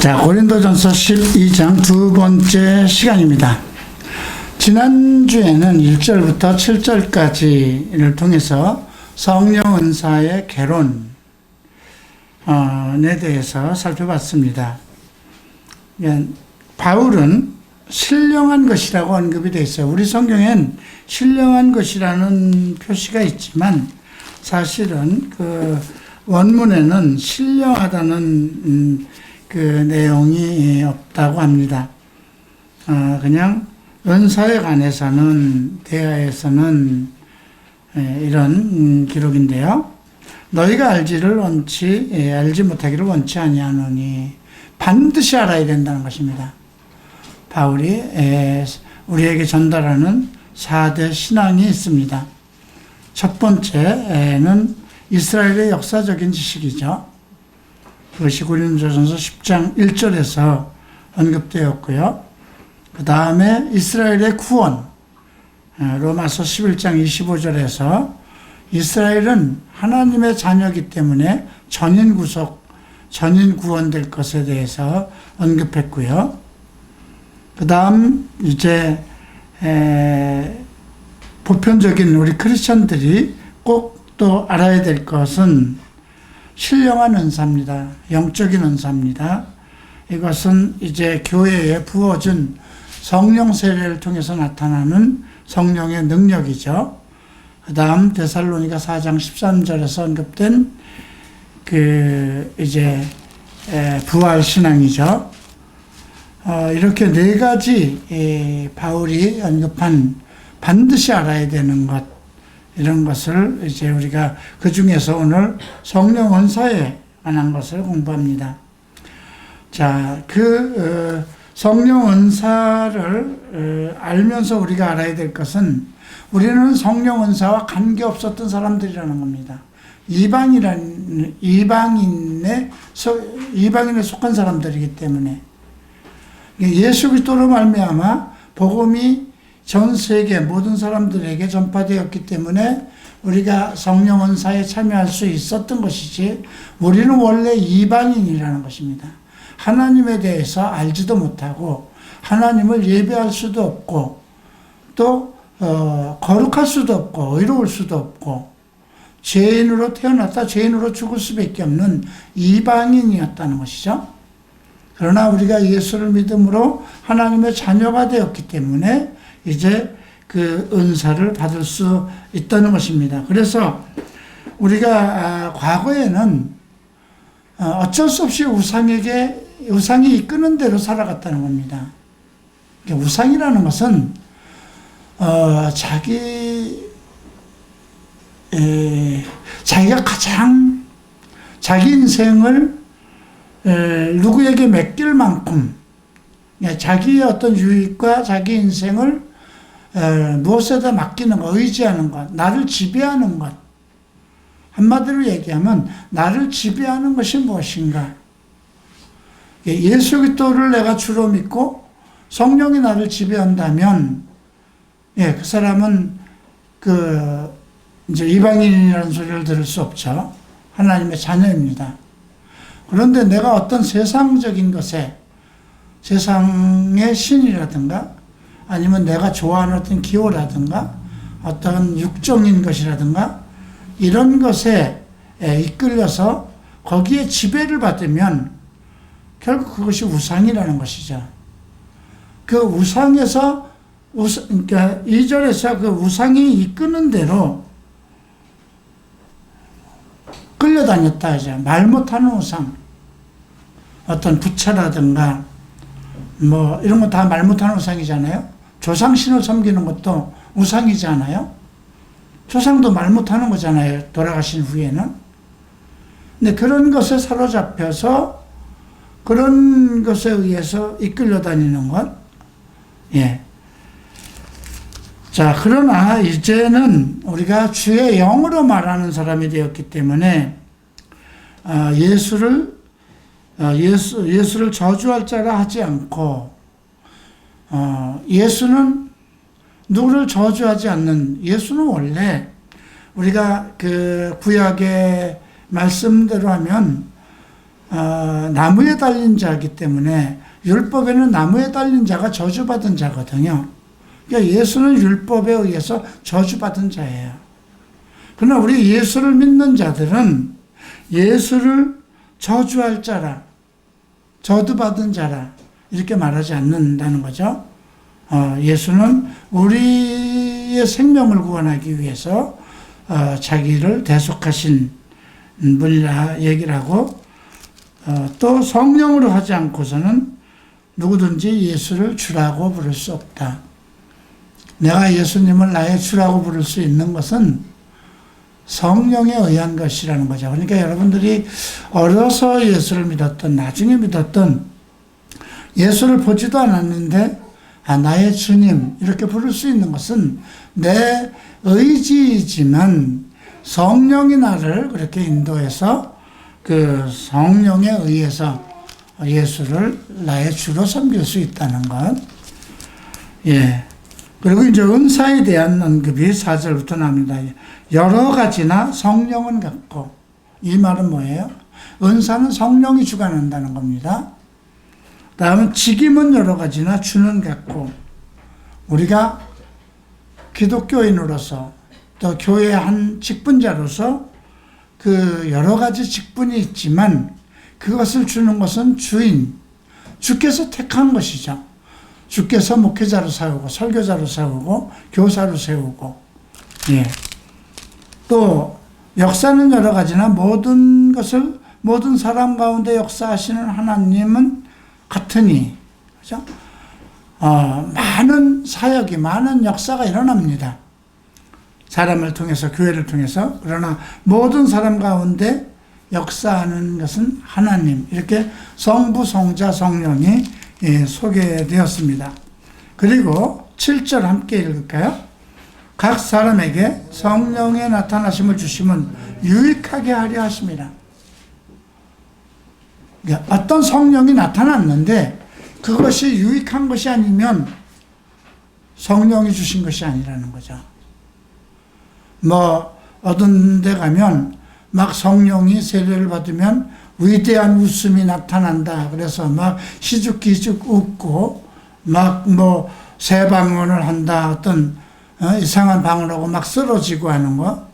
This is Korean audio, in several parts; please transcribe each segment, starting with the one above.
자, 고린도전서 12장 두 번째 시간입니다. 지난주에는 1절부터 7절까지를 통해서 성령 은사의 개론에 대해서 살펴봤습니다. 바울은 신령한 것이라고 언급이 되어 있어요. 우리 성경엔 신령한 것이라는 표시가 있지만 사실은 그 원문에는 신령하다는 그 내용이 없다고 합니다. 그냥 은사에 관해서는 대하에서는 이런 기록인데요. 너희가 알지 못하기를 원치 아니하노니 반드시 알아야 된다는 것입니다. 바울이 우리에게 전달하는 4대 신앙이 있습니다. 첫 번째는 이스라엘의 역사적인 지식이죠. 그것이 고린도전서 10장 1절에서 언급되었고요. 그 다음에 이스라엘의 구원, 로마서 11장 25절에서 이스라엘은 하나님의 자녀이기 때문에 전인 구원될 것에 대해서 언급했고요. 그 다음 이제 보편적인 우리 크리스천들이 꼭 또 알아야 될 것은 신령한 은사입니다. 영적인 은사입니다. 이것은 이제 교회에 부어준 성령 세례를 통해서 나타나는 성령의 능력이죠. 그 다음 데살로니가 4장 13절에서 언급된 이제 부활 신앙이죠. 이렇게 네 가지 바울이 언급한 반드시 알아야 되는 것, 이런 것을 이제 우리가 그 중에서 오늘 성령 은사에 관한 것을 공부합니다. 자, 성령 은사를 알면서 우리가 알아야 될 것은 우리는 성령 은사와 관계없었던 사람들이라는 겁니다. 이방인에 속한 사람들이기 때문에 예수 그리스도로 말미암아 복음이 전 세계 모든 사람들에게 전파되었기 때문에 우리가 성령 은사에 참여할 수 있었던 것이지, 우리는 원래 이방인이라는 것입니다. 하나님에 대해서 알지도 못하고 하나님을 예배할 수도 없고 또 거룩할 수도 없고 의로울 수도 없고 죄인으로 태어났다 죄인으로 죽을 수밖에 없는 이방인이었다는 것이죠. 그러나 우리가 예수를 믿음으로 하나님의 자녀가 되었기 때문에 이제 그 은사를 받을 수 있다는 것입니다. 그래서 우리가 과거에는 어쩔 수 없이 우상이 이끄는 대로 살아갔다는 겁니다. 우상이라는 것은 자기가 가장 자기 인생을 누구에게 맡길 만큼 자기의 어떤 유익과 자기 인생을 무엇에다 맡기는 것, 의지하는 것, 나를 지배하는 것. 한마디로 얘기하면 나를 지배하는 것이 무엇인가? 예수 그리스도를 내가 주로 믿고 성령이 나를 지배한다면, 그 사람은 이제 이방인이라는 소리를 들을 수 없죠. 하나님의 자녀입니다. 그런데 내가 어떤 세상적인 것에, 세상의 신이라든가 아니면 내가 좋아하는 어떤 기호라든가 어떤 육종인 것이라든가 이런 것에 이끌려서 거기에 지배를 받으면 결국 그것이 우상이라는 것이죠. 그 우상에서 그러니까 2절에서 그 우상이 이끄는 대로 끌려다녔다 하죠. 말 못하는 우상, 어떤 부처라든가 뭐 이런 거 다 말 못하는 우상이잖아요. 조상신을 섬기는 것도 우상이잖아요. 조상도 말 못하는 거잖아요, 돌아가신 후에는. 근데 그런 것에 사로잡혀서 그런 것에 의해서 이끌려 다니는 것. 자, 그러나 이제는 우리가 주의 영으로 말하는 사람이 되었기 때문에 예수를 저주할 자라 하지 않고, 예수는 누구를 저주하지 않는, 예수는 원래 우리가 그 구약의 말씀대로 하면 나무에 달린 자이기 때문에 율법에는 나무에 달린 자가 저주받은 자거든요. 그러니까 예수는 율법에 의해서 저주받은 자예요. 그러나 우리 예수를 믿는 자들은 예수를 저주할 자라, 저주받은 자라 이렇게 말하지 않는다는 거죠. 예수는 우리의 생명을 구원하기 위해서 자기를 대속하신 분이라 얘기를 하고, 또 성령으로 하지 않고서는 누구든지 예수를 주라고 부를 수 없다. 내가 예수님을 나의 주라고 부를 수 있는 것은 성령에 의한 것이라는 거죠. 그러니까 여러분들이 어려서 예수를 믿었던, 나중에 믿었던, 예수를 보지도 않았는데 나의 주님 이렇게 부를 수 있는 것은 내 의지이지만 성령이 나를 그렇게 인도해서 그 성령에 의해서 예수를 나의 주로 섬길 수 있다는 것. 예. 그리고 이제 은사에 대한 언급이 4절부터 나옵니다. 여러 가지나 성령은 같고, 이 말은 뭐예요? 은사는 성령이 주관한다는 겁니다. 다음은 직임은 여러 가지나 주는 같고, 우리가 기독교인으로서 또 교회의 한 직분자로서 그 여러 가지 직분이 있지만 그것을 주는 것은 주께서 택한 것이죠. 주께서 목회자로 세우고 설교자로 세우고 교사로 세우고, 예. 또 역사는 여러 가지나 모든 사람 가운데 역사하시는 하나님은 같으니, 그죠? 많은 사역이, 많은 역사가 일어납니다. 사람을 통해서, 교회를 통해서. 그러나 모든 사람 가운데 역사하는 것은 하나님. 이렇게 성부, 성자, 성령이 소개되었습니다. 그리고 7절 함께 읽을까요? 각 사람에게 성령의 나타나심을 주심은 유익하게 하려 하심이라. 그러니까 어떤 성령이 나타났는데 그것이 유익한 것이 아니면 성령이 주신 것이 아니라는 거죠. 어떤 데 가면 막 성령이 세례를 받으면 위대한 웃음이 나타난다. 그래서 막 시죽기죽 웃고 막 새 방언을 한다. 어떤 이상한 방언을 하고 막 쓰러지고 하는 거.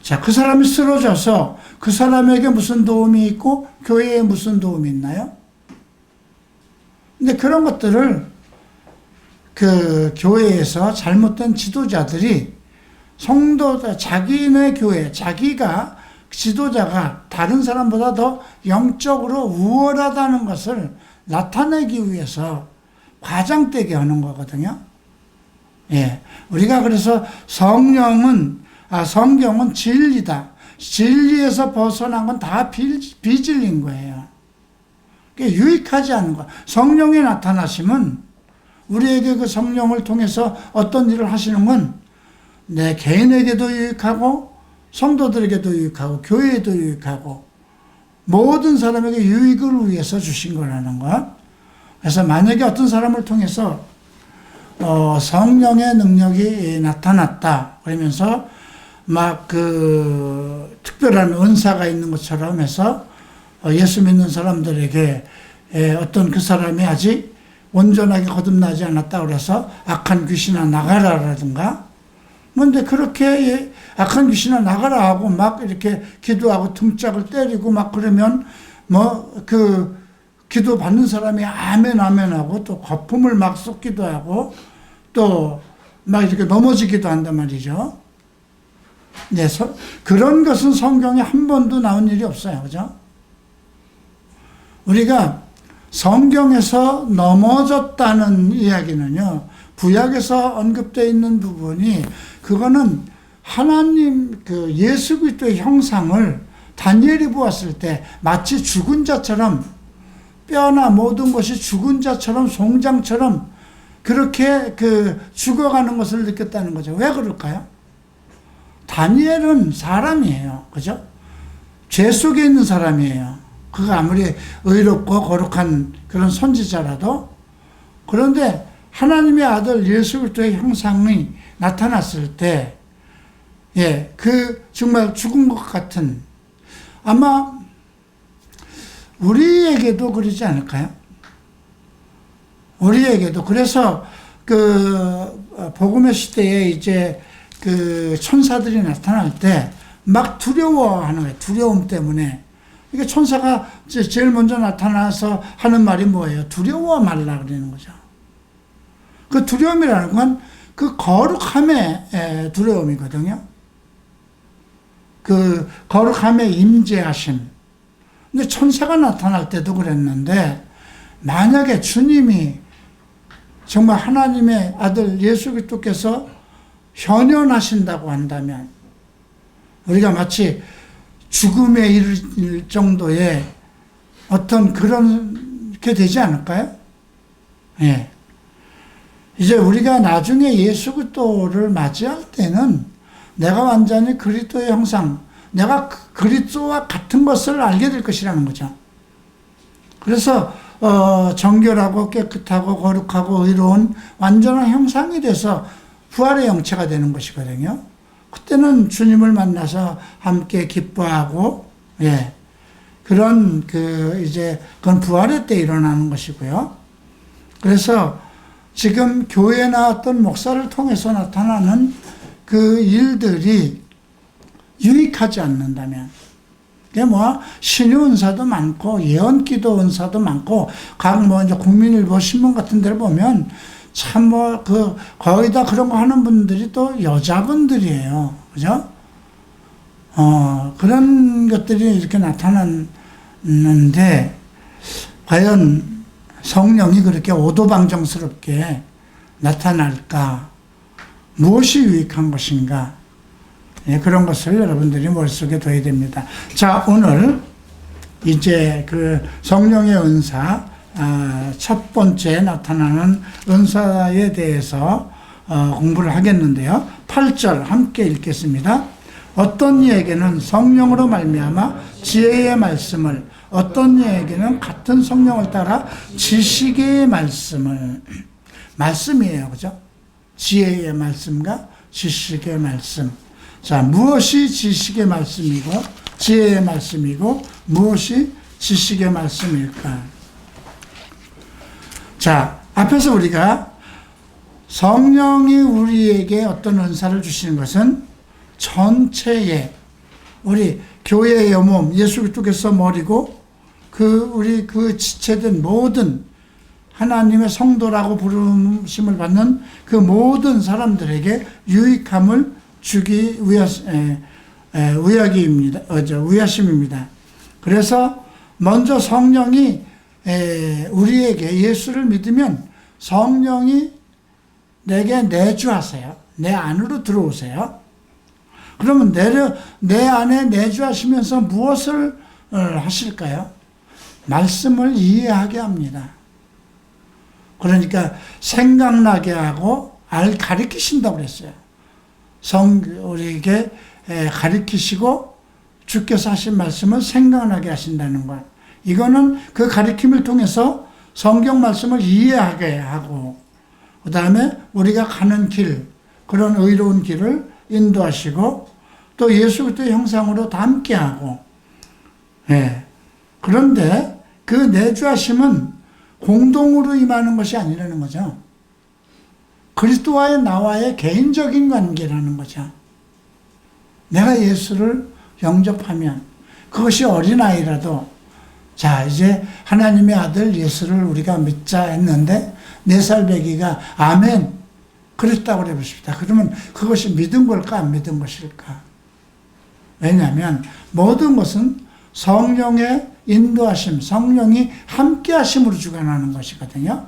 자, 그 사람이 쓰러져서 그 사람에게 무슨 도움이 있고 교회에 무슨 도움이 있나요? 근데 그런 것들을 그 교회에서 잘못된 지도자들이 성도자, 자기네 교회, 자기가 지도자가 다른 사람보다 더 영적으로 우월하다는 것을 나타내기 위해서 과장되게 하는 거거든요. 예. 우리가 그래서 성경은 진리다. 진리에서 벗어난 건 다 비진리인 거예요. 그게 유익하지 않은 거. 성령의 나타나심은 우리에게 그 성령을 통해서 어떤 일을 하시는 건 내 개인에게도 유익하고 성도들에게도 유익하고 교회에도 유익하고 모든 사람에게 유익을 위해서 주신 거라는 것. 그래서 만약에 어떤 사람을 통해서 성령의 능력이 나타났다 그러면서 막 그 특별한 은사가 있는 것처럼 해서 예수 믿는 사람들에게 어떤 그 사람이 아직 온전하게 거듭나지 않았다 그래서 악한 귀신아 나가라라든가, 근데 그렇게 악한 귀신아 나가라 하고 막 이렇게 기도하고 등짝을 때리고 막 그러면 그 기도 받는 사람이 아멘 아멘 하고 또 거품을 막 쏟기도 하고 또 막 이렇게 넘어지기도 한단 말이죠. 네, 그런 것은 성경에 한 번도 나온 일이 없어요. 그죠? 우리가 성경에서 넘어졌다는 이야기는요, 구약에서 언급되어 있는 부분이, 그거는 하나님, 예수 그리스도의 형상을 다니엘이 보았을 때 마치 죽은 자처럼, 뼈나 모든 것이 죽은 자처럼, 송장처럼 그렇게 죽어가는 것을 느꼈다는 거죠. 왜 그럴까요? 다니엘은 사람이에요. 그죠? 죄 속에 있는 사람이에요. 그가 아무리 의롭고 거룩한 그런 선지자라도. 그런데 하나님의 아들 예수 그리스도의 형상이 나타났을 때, 정말 죽은 것 같은, 아마 우리에게도 그러지 않을까요? 우리에게도. 그래서 복음의 시대에 이제 천사들이 나타날 때 막 두려워하는 거예요. 두려움 때문에. 이게 천사가 제일 먼저 나타나서 하는 말이 뭐예요? 두려워 말라 그러는 거죠. 그 두려움이라는 건 그 거룩함의 두려움이거든요. 그 거룩함의 임재하심. 근데 천사가 나타날 때도 그랬는데, 만약에 주님이 정말 하나님의 아들 예수 그리스도께서 현현하신다고 한다면, 우리가 마치 죽음에 이를 정도의 어떤 그런 게 되지 않을까요? 예. 이제 우리가 나중에 예수 그리스도를 맞이할 때는 내가 완전히 그리스도의 형상, 내가 그리스도와 같은 것을 알게 될 것이라는 거죠. 그래서 정결하고 깨끗하고 거룩하고 의로운 완전한 형상이 돼서 부활의 영체가 되는 것이거든요. 그때는 주님을 만나서 함께 기뻐하고, 예, 그건 부활의 때 일어나는 것이고요. 그래서 지금 교회나 어떤 목사를 통해서 나타나는 그 일들이 유익하지 않는다면, 그게 신유 은사도 많고, 예언기도 은사도 많고, 이제 국민일보 신문 같은 데를 보면, 참 거의 다 그런 거 하는 분들이 또 여자분들이에요. 그죠? 그런 것들이 이렇게 나타났는데, 과연 성령이 그렇게 오도방정스럽게 나타날까? 무엇이 유익한 것인가? 예, 그런 것을 여러분들이 머릿속에 둬야 됩니다. 자, 오늘 이제 성령의 은사, 첫 번째 나타나는 은사에 대해서 공부를 하겠는데요. 8절 함께 읽겠습니다. 어떤 이에게는 성령으로 말미암아 지혜의 말씀을, 어떤 이에게는 같은 성령을 따라 지식의 말씀을. 말씀이에요, 그죠? 지혜의 말씀과 지식의 말씀. 자, 무엇이 지식의 말씀이고 지혜의 말씀이고 무엇이 지식의 말씀일까? 자, 앞에서 우리가 성령이 우리에게 어떤 은사를 주시는 것은 전체의, 우리 교회의 몸, 예수 그리스도께서 머리고 우리 지체된 모든 하나님의 성도라고 부르심을 받는 그 모든 사람들에게 유익함을 주기 위하심입니다. 그래서 먼저 성령이 우리에게, 예수를 믿으면 성령이 내게 내주하세요. 내 안으로 들어오세요. 그러면 내 안에 내주하시면서 무엇을 하실까요? 말씀을 이해하게 합니다. 그러니까 생각나게 하고 가르치신다고 그랬어요. 우리에게 가르치시고 주께서 하신 말씀을 생각나게 하신다는 것. 이거는 그 가르침을 통해서 성경 말씀을 이해하게 하고, 그 다음에 우리가 가는 길, 그런 의로운 길을 인도하시고, 또 예수 그리스도의 형상으로 담게하고, 예. 그런데 그 내주하심은 공동으로 임하는 것이 아니라는 거죠. 그리스도와의 나와의 개인적인 관계라는 거죠. 내가 예수를 영접하면, 그것이 어린아이라도, 자, 이제 하나님의 아들 예수를 우리가 믿자 했는데 4살 배기가 아멘 그랬다고 해보십시다. 그러면 그것이 믿은 걸까 안 믿은 것일까? 왜냐하면 모든 것은 성령의 인도하심, 성령이 함께 하심으로 주관하는 것이거든요.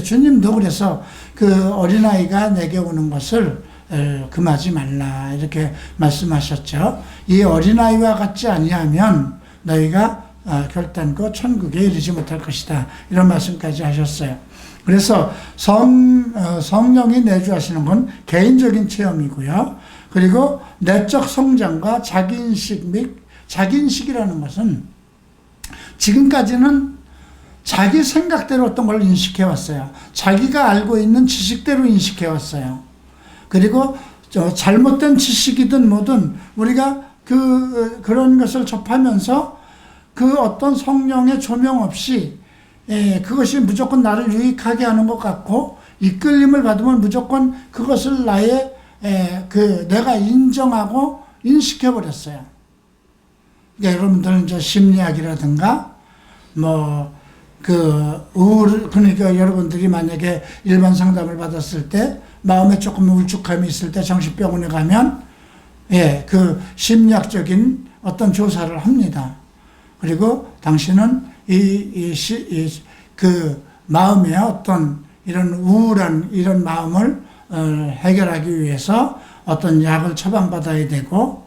주님도 그래서 그 어린아이가 내게 오는 것을 금하지 말라 이렇게 말씀하셨죠. 이 어린아이와 같지 아니하면 너희가 결단코 천국에 이르지 못할 것이다. 이런 말씀까지 하셨어요. 그래서 성령이 내주하시는 건 개인적인 체험이고요. 그리고 내적 성장과 자기인식 및 자기인식이라는 것은 지금까지는 자기 생각대로 어떤 걸 인식해 왔어요. 자기가 알고 있는 지식대로 인식해 왔어요. 그리고 잘못된 지식이든 뭐든 우리가 그런 것을 접하면서 그 어떤 성령의 조명 없이 그것이 무조건 나를 유익하게 하는 것 같고 이끌림을 받으면 무조건 그것을 나의 내가 인정하고 인식해 버렸어요. 그러니까 여러분들은 이제 심리학이라든가 그러니까 여러분들이 만약에 일반 상담을 받았을 때 마음에 조금 울쭉함이 있을 때 정신병원에 가면 그 심리학적인 어떤 조사를 합니다. 그리고 당신은 그 마음의 어떤 이런 우울한 이런 마음을 해결하기 위해서 어떤 약을 처방받아야 되고,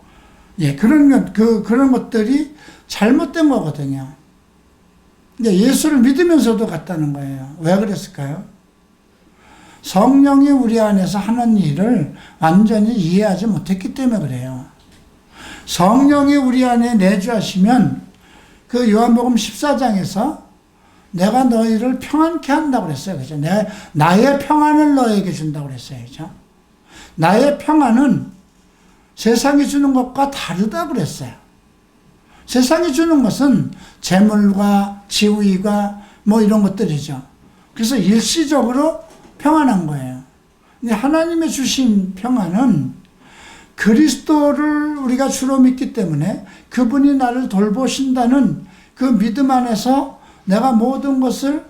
그런 것들이 잘못된 거거든요. 근데 예수를 믿으면서도 갔다는 거예요. 왜 그랬을까요? 성령이 우리 안에서 하는 일을 완전히 이해하지 못했기 때문에 그래요. 성령이 우리 안에 내주하시면 그 요한복음 14장에서 내가 너희를 평안케 한다고 그랬어요. 그죠? 나의 평안을 너에게 준다고 그랬어요. 그죠? 나의 평안은 세상이 주는 것과 다르다고 그랬어요. 세상이 주는 것은 재물과 지위가 이런 것들이죠. 그래서 일시적으로 평안한 거예요. 근데 하나님의 주신 평안은 그리스도를 우리가 주로 믿기 때문에 그분이 나를 돌보신다는 그 믿음 안에서 내가 모든 것을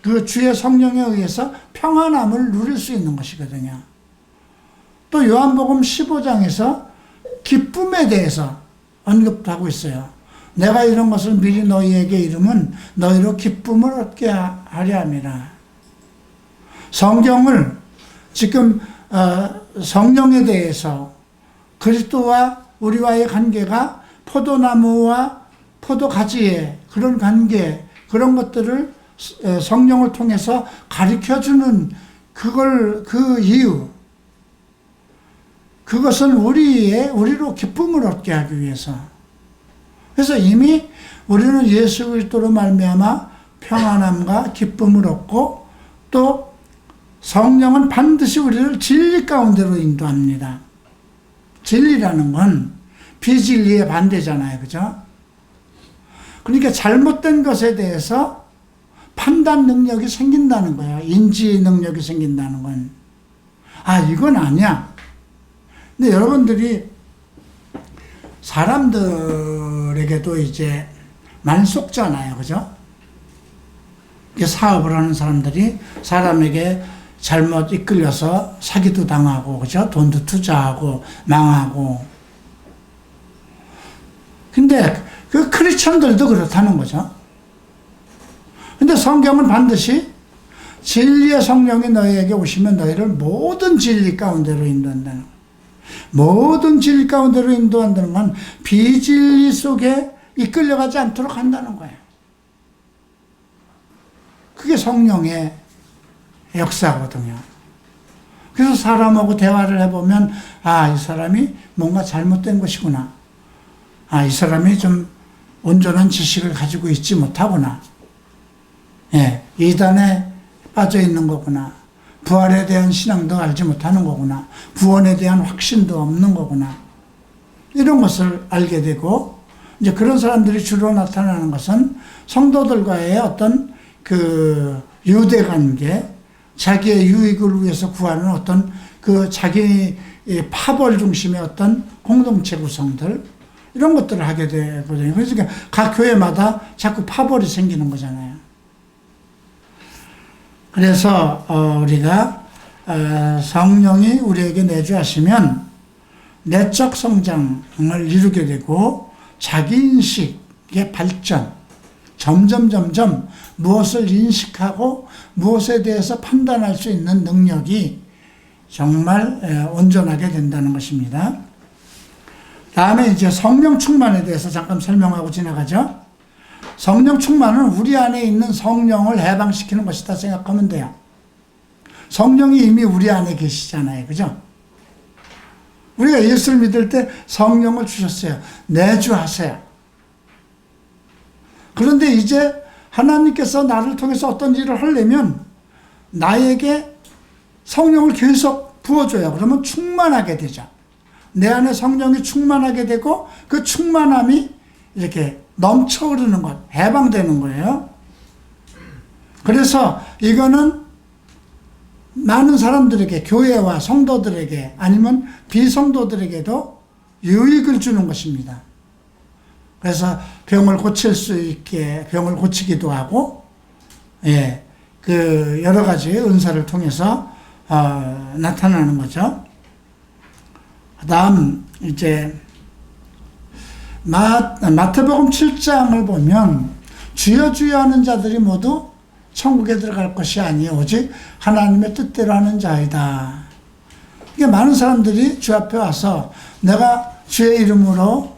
그 주의 성령에 의해서 평안함을 누릴 수 있는 것이거든요. 또 요한복음 15장에서 기쁨에 대해서 언급하고 있어요. 내가 이런 것을 미리 너희에게 이르면 너희로 기쁨을 얻게 하려 함이라. 성경을 지금 성령에 대해서 그리스도와 우리와의 관계가 포도나무와 포도가지의 그런 관계, 그런 것들을 성령을 통해서 가르쳐주는 그 이유, 그것은 우리로 기쁨을 얻게 하기 위해서. 그래서 이미 우리는 예수 그리스도로 말미암아 평안함과 기쁨을 얻고, 또 성령은 반드시 우리를 진리 가운데로 인도합니다. 진리라는 건 비진리의 반대잖아요. 그죠? 그러니까 잘못된 것에 대해서 판단 능력이 생긴다는 거예요. 인지 능력이 생긴다는 건. 이건 아니야. 근데 여러분들이 사람들에게도 이제 많이 속잖아요. 그죠? 사업을 하는 사람들이 사람에게 잘못 이끌려서 사기도 당하고, 그죠? 돈도 투자하고, 망하고. 근데 그 크리스천들도 그렇다는 거죠. 근데 성경은 반드시 진리의 성령이 너희에게 오시면 너희를 모든 진리 가운데로 인도한다는 거예요. 모든 진리 가운데로 인도한다는 건 비진리 속에 이끌려가지 않도록 한다는 거예요. 그게 성령의 역사거든요. 그래서 사람하고 대화를 해보면 이 사람이 뭔가 잘못된 것이구나. 이 사람이 좀 온전한 지식을 가지고 있지 못하구나. 이단에 빠져 있는 거구나. 부활에 대한 신앙도 알지 못하는 거구나. 구원에 대한 확신도 없는 거구나. 이런 것을 알게 되고, 이제 그런 사람들이 주로 나타나는 것은 성도들과의 어떤 그 유대 관계, 자기의 유익을 위해서 구하는 어떤 그 자기 파벌 중심의 어떤 공동체 구성들, 이런 것들을 하게 되거든요. 그래서 각 교회마다 자꾸 파벌이 생기는 거잖아요. 그래서 우리가 성령이 우리에게 내주하시면 내적 성장을 이루게 되고 자기인식의 발전, 점점 무엇을 인식하고 무엇에 대해서 판단할 수 있는 능력이 정말 온전하게 된다는 것입니다. 다음에 이제 성령 충만에 대해서 잠깐 설명하고 지나가죠. 성령 충만은 우리 안에 있는 성령을 해방시키는 것이다 생각하면 돼요. 성령이 이미 우리 안에 계시잖아요. 그죠? 우리가 예수를 믿을 때 성령을 주셨어요. 내주하세요. 그런데 이제 하나님께서 나를 통해서 어떤 일을 하려면 나에게 성령을 계속 부어줘요. 그러면 충만하게 되죠. 내 안에 성령이 충만하게 되고 그 충만함이 이렇게 넘쳐 흐르는 것, 해방되는 거예요. 그래서 이거는 많은 사람들에게, 교회와 성도들에게 아니면 비성도들에게도 유익을 주는 것입니다. 그래서 병을 고칠 수 있게 병을 고치기도 하고, 예, 그 여러 가지 은사를 통해서 나타나는 거죠. 그다음 이제 마태복음 7장을 보면 주여 주여 하는 자들이 모두 천국에 들어갈 것이 아니요 오직 하나님의 뜻대로 하는 자이다. 이게 많은 사람들이 주 앞에 와서 내가 주의 이름으로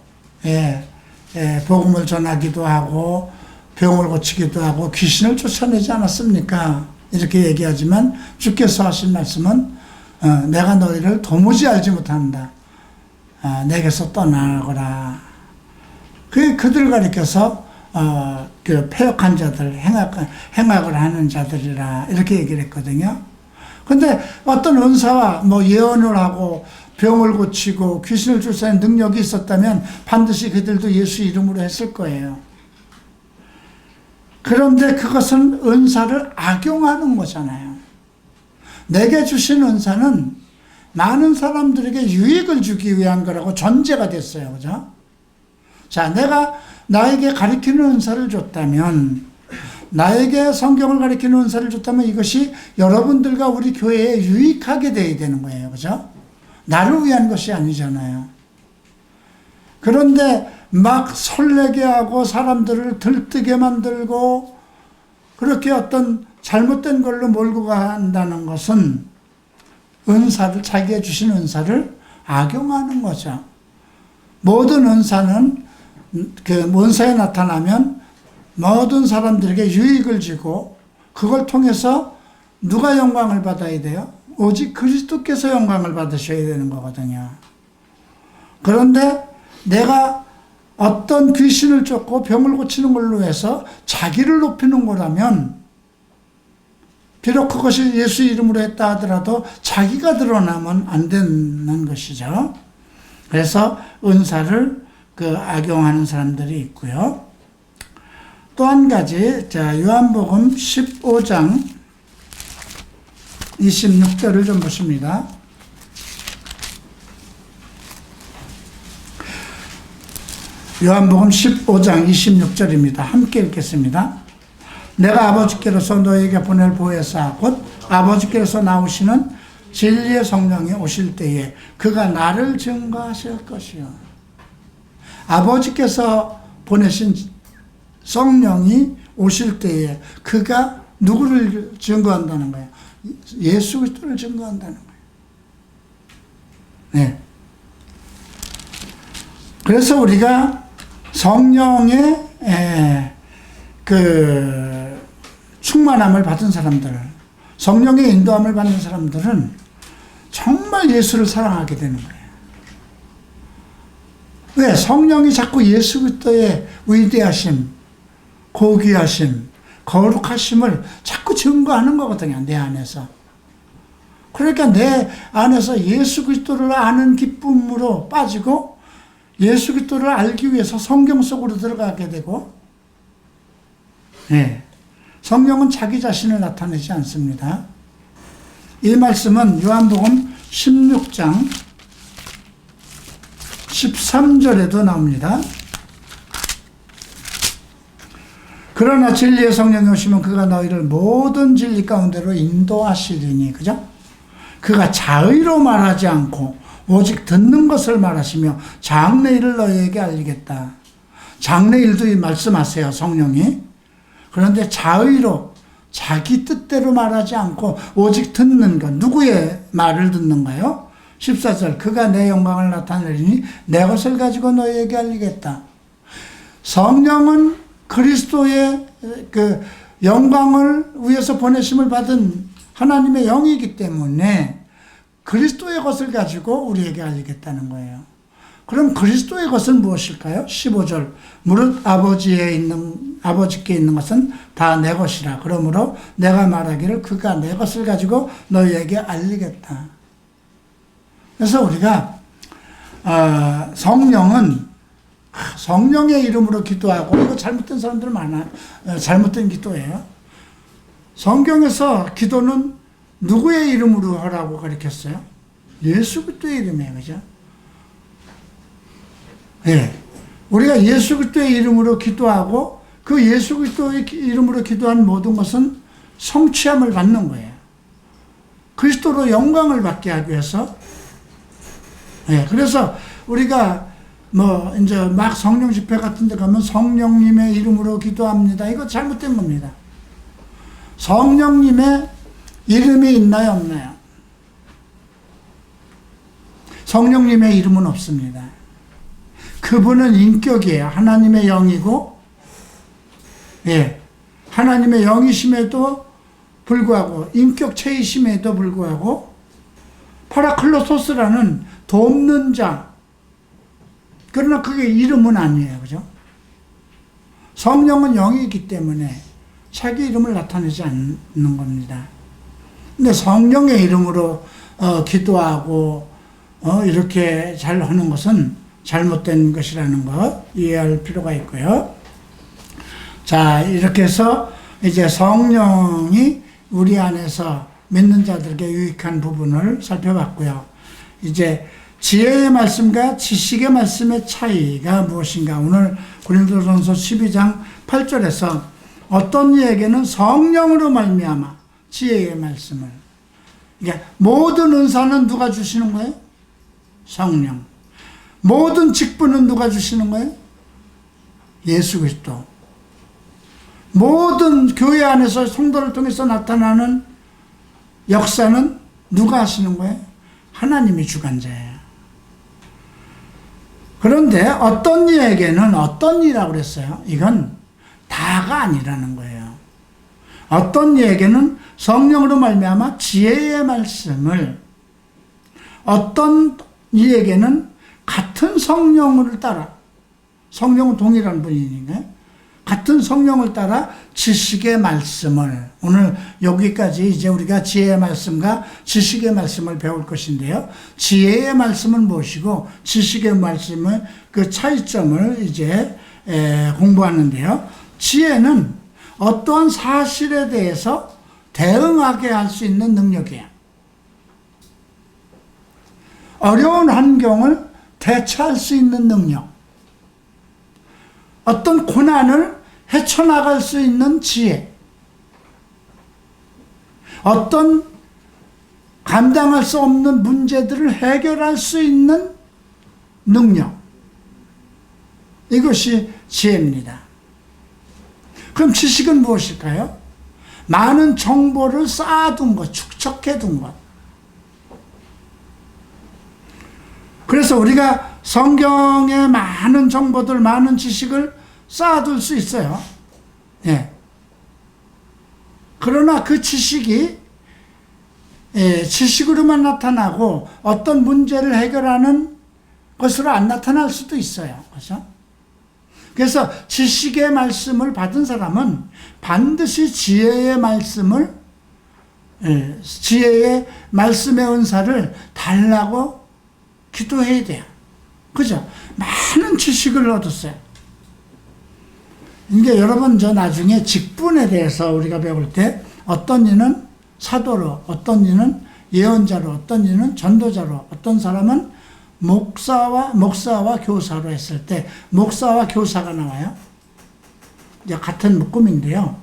복음을 전하기도 하고 병을 고치기도 하고 귀신을 쫓아내지 않았습니까? 이렇게 얘기하지만 주께서 하신 말씀은 내가 너희를 도무지 알지 못한다. 내게서 떠나거라. 그들 가리켜서 그 패역한 자들, 행악을 하는 자들이라 이렇게 얘기를 했거든요. 근데 어떤 은사와 뭐 예언을 하고 병을 고치고 귀신을 쫓아내는 능력이 있었다면 반드시 그들도 예수 이름으로 했을 거예요. 그런데 그것은 은사를 악용하는 거잖아요. 내게 주신 은사는 많은 사람들에게 유익을 주기 위한 거라고 전제가 됐어요. 그죠? 자, 내가 나에게 가르치는 은사를 줬다면, 나에게 성경을 가르치는 은사를 줬다면 이것이 여러분들과 우리 교회에 유익하게 돼야 되는 거예요. 그죠? 나를 위한 것이 아니잖아요. 그런데 막 설레게 하고 사람들을 들뜨게 만들고 그렇게 어떤 잘못된 걸로 몰고 간다는 것은 은사를, 자기가 주신 은사를 악용하는 거죠. 모든 은사는 그 은사에 나타나면 모든 사람들에게 유익을 주고 그걸 통해서 누가 영광을 받아야 돼요? 오직 그리스도께서 영광을 받으셔야 되는 거거든요. 그런데 내가 어떤 귀신을 쫓고 병을 고치는 걸로 해서 자기를 높이는 거라면 비록 그것이 예수 이름으로 했다 하더라도 자기가 드러나면 안 되는 것이죠. 그래서 은사를 악용하는 사람들이 있고요. 또 한 가지, 자, 요한복음 15장 26절을 좀 보십니다. 요한복음 15장 26절입니다. 함께 읽겠습니다. 내가 아버지께로서 너에게 보낼 보혜사 곧 아버지께로서 나오시는 진리의 성령이 오실 때에 그가 나를 증거하실 것이요. 아버지께서 보내신 성령이 오실 때에 그가 누구를 증거한다는 거예요? 예수 그리스도를 증거한다는 거예요. 네. 그래서 우리가 성령의 충만함을 받은 사람들, 성령의 인도함을 받는 사람들은 정말 예수를 사랑하게 되는 거예요. 왜? 성령이 자꾸 예수 그리스도의 위대하심, 고귀하심, 거룩하심을 자꾸 증거하는 거거든요, 내 안에서. 그러니까 내 안에서 예수 그리스도를 아는 기쁨으로 빠지고 예수 그리스도를 알기 위해서 성경 속으로 들어가게 되고, 네. 성령은 자기 자신을 나타내지 않습니다. 이 말씀은 요한복음 16장 13절에도 나옵니다. 그러나 진리의 성령이 오시면 그가 너희를 모든 진리 가운데로 인도하시리니, 그죠? 그가 자의로 말하지 않고 오직 듣는 것을 말하시며 장래일을 너희에게 알리겠다. 장래일도 말씀하세요, 성령이. 그런데 자의로 자기 뜻대로 말하지 않고 오직 듣는 것. 누구의 말을 듣는가요? 14절 그가 내 영광을 나타내리니 내 것을 가지고 너희에게 알리겠다. 성령은 그리스도의 그 영광을 위해서 보내심을 받은 하나님의 영이기 때문에 그리스도의 것을 가지고 우리에게 알리겠다는 거예요. 그럼 그리스도의 것은 무엇일까요? 15절 무릇 아버지께 있는 것은 다 내 것이라. 그러므로 내가 말하기를 그가 내 것을 가지고 너희에게 알리겠다. 그래서 우리가 성령은 성령의 이름으로 기도하고, 이거 잘못된 사람들 많아. 잘못된 기도예요. 성경에서 기도는 누구의 이름으로 하라고 가르쳤어요? 예수 그리스도의 이름이에요. 그죠? 예. 우리가 예수 그리스도의 이름으로 기도하고, 그 예수 그리스도의 이름으로 기도한 모든 것은 성취함을 받는 거예요. 그리스도로 영광을 받게 하기 위해서. 예. 그래서 우리가 이제 막 성령 집회 같은 데 가면 성령님의 이름으로 기도합니다. 이거 잘못된 겁니다. 성령님의 이름이 있나요, 없나요? 성령님의 이름은 없습니다. 그분은 인격이에요. 하나님의 영이고, 예, 하나님의 영이심에도 불구하고, 인격체이심에도 불구하고, 파라클로토스라는 돕는 자, 그러나 그게 이름은 아니에요. 그죠? 성령은 영이기 때문에 자기 이름을 나타내지 않는 겁니다. 근데 성령의 이름으로 기도하고 이렇게 잘 하는 것은 잘못된 것이라는 것 이해할 필요가 있고요. 자, 이렇게 해서 이제 성령이 우리 안에서 믿는 자들에게 유익한 부분을 살펴봤고요. 이제 지혜의 말씀과 지식의 말씀의 차이가 무엇인가? 오늘 고린도전서 12장 8절에서 어떤 이에게는 성령으로 말미암아 지혜의 말씀을, 그러니까 모든 은사는 누가 주시는 거예요? 성령. 모든 직분은 누가 주시는 거예요? 예수 그리스도. 모든 교회 안에서 성도를 통해서 나타나는 역사는 누가 하시는 거예요? 하나님이 주관자예요. 그런데 어떤 이에게는 어떤 이라고 그랬어요? 이건 다가 아니라는 거예요. 어떤 이에게는 성령으로 말미암아 지혜의 말씀을, 어떤 이에게는 같은 성령을 따라, 성령은 동일한 분이니까요. 같은 성령을 따라 지식의 말씀을, 오늘 여기까지 이제 우리가 지혜의 말씀과 지식의 말씀을 배울 것인데요. 지혜의 말씀은 무엇이고 지식의 말씀은 그 차이점을 이제 공부하는데요. 지혜는 어떠한 사실에 대해서 대응하게 할 수 있는 능력이에요. 어려운 환경을 대처할 수 있는 능력. 어떤 고난을 헤쳐나갈 수 있는 지혜. 어떤 감당할 수 없는 문제들을 해결할 수 있는 능력. 이것이 지혜입니다. 그럼 지식은 무엇일까요? 많은 정보를 쌓아둔 것, 축적해둔 것. 그래서 우리가 성경의 많은 정보들, 많은 지식을 쌓아둘 수 있어요. 예. 그러나 그 지식이 지식으로만 나타나고 어떤 문제를 해결하는 것으로 안 나타날 수도 있어요. 그렇죠? 그래서 지식의 말씀을 받은 사람은 반드시 지혜의 말씀을, 지혜의 말씀의 은사를 달라고 기도해야 돼요. 그죠? 많은 지식을 얻었어요. 이제 여러분, 저 나중에 직분에 대해서 우리가 배울 때 어떤 이는 사도로, 어떤 이는 예언자로, 어떤 이는 전도자로, 어떤 사람은 목사와 교사로 했을 때 목사와 교사가 나와요. 이제 같은 묶음인데요.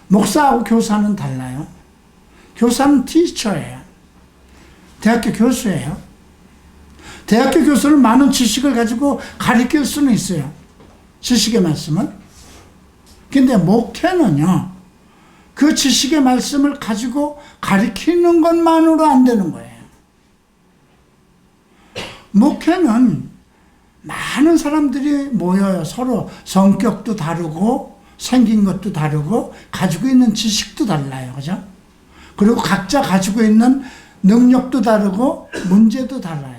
목사하고 교사는 달라요. 교사는 티처예요. 대학교 교수예요. 대학교 교수는 많은 지식을 가지고 가르칠 수는 있어요. 지식의 말씀을. 근데 목회는요, 그 지식의 말씀을 가지고 가르치는 것만으로 안 되는 거예요. 목회는 많은 사람들이 모여요. 서로 성격도 다르고 생긴 것도 다르고 가지고 있는 지식도 달라요. 그죠? 그리고 각자 가지고 있는 능력도 다르고 문제도 달라요.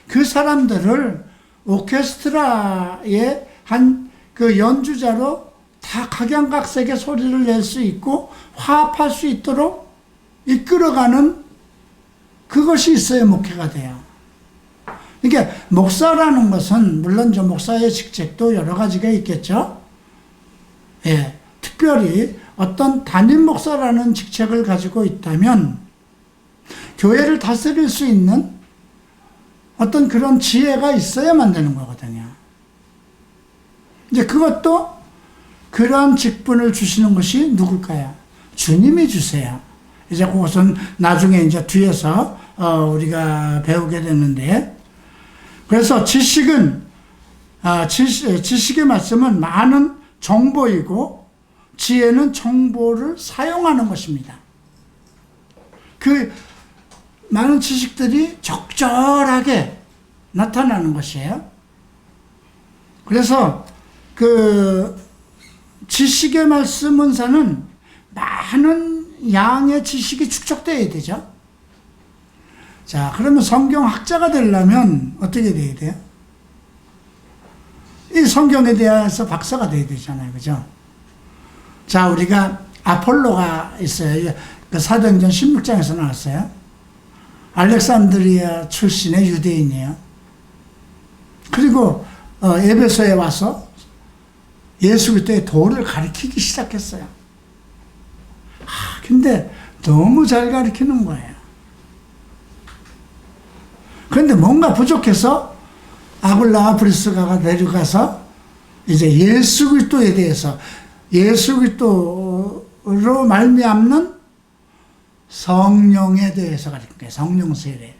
그 사람들을 오케스트라의 한 그 연주자로 다 각양각색의 소리를 낼 수 있고 화합할 수 있도록 이끌어가는 그것이 있어야 목회가 돼요. 그러니까 목사라는 것은 물론 저 목사의 직책도 여러 가지가 있겠죠. 예, 특별히 어떤 담임 목사라는 직책을 가지고 있다면 교회를 다스릴 수 있는 어떤 그런 지혜가 있어야만 되는 거거든요. 이제 그것도 그런 직분을 주시는 것이 누굴까요? 주님이 주세요. 이제 그것은 나중에 이제 뒤에서 우리가 배우게 되는데, 그래서 지식의 말씀은 많은 정보이고 지혜는 정보를 사용하는 것입니다. 그 많은 지식들이 적절하게 나타나는 것이에요. 그래서 그 지식의 말씀 은사는 많은 양의 지식이 축적되어야 되죠. 자, 그러면 성경학자가 되려면 어떻게 돼야 돼요? 이 성경에 대해서 박사가 돼야 되잖아요. 그죠? 자, 우리가 아폴로가 있어요. 그 사도행전 16장에서 나왔어요. 알렉산드리아 출신의 유대인이에요. 그리고 에베소에 와서 예수 그리스도의 도를 가르치기 시작했어요. 근데 너무 잘 가르치는 거예요. 그런데 뭔가 부족해서 아굴라와 브리스가가 내려가서 이제 예수 그리스도에 대해서, 예수 그리스도로 말미암는 성령에 대해서 가르친 거예요. 성령 세례.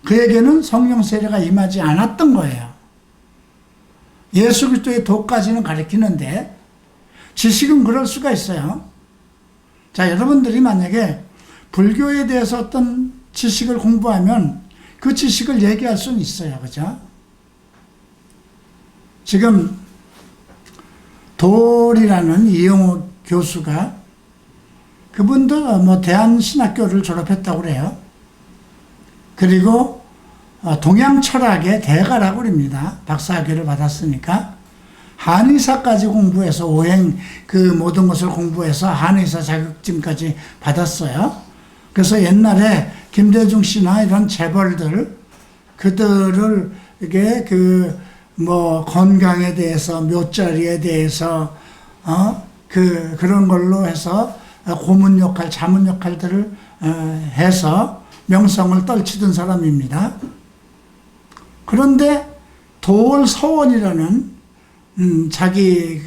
그에게는 성령 세례가 임하지 않았던 거예요. 예수 그리스도의 도까지는 가르치는데 지식은 그럴 수가 있어요. 자, 여러분들이 만약에 불교에 대해서 어떤 지식을 공부하면 그 지식을 얘기할 수는 있어요. 그죠? 지금 돌이라는 이영호 교수가, 그분도 뭐 대한신학교를 졸업했다고 그래요. 그리고 동양 철학의 대가라고 그럽니다. 박사학위를 받았으니까. 한의사까지 공부해서 오행 그 모든 것을 공부해서 한의사 자격증까지 받았어요. 그래서 옛날에 김대중 씨나 이런 재벌들, 그들을 이게 뭐 건강에 대해서, 묘자리에 대해서 그런 걸로 해서 고문 역할, 자문 역할들을 해서 명성을 떨치던 사람입니다. 그런데 도월서원이라는 자기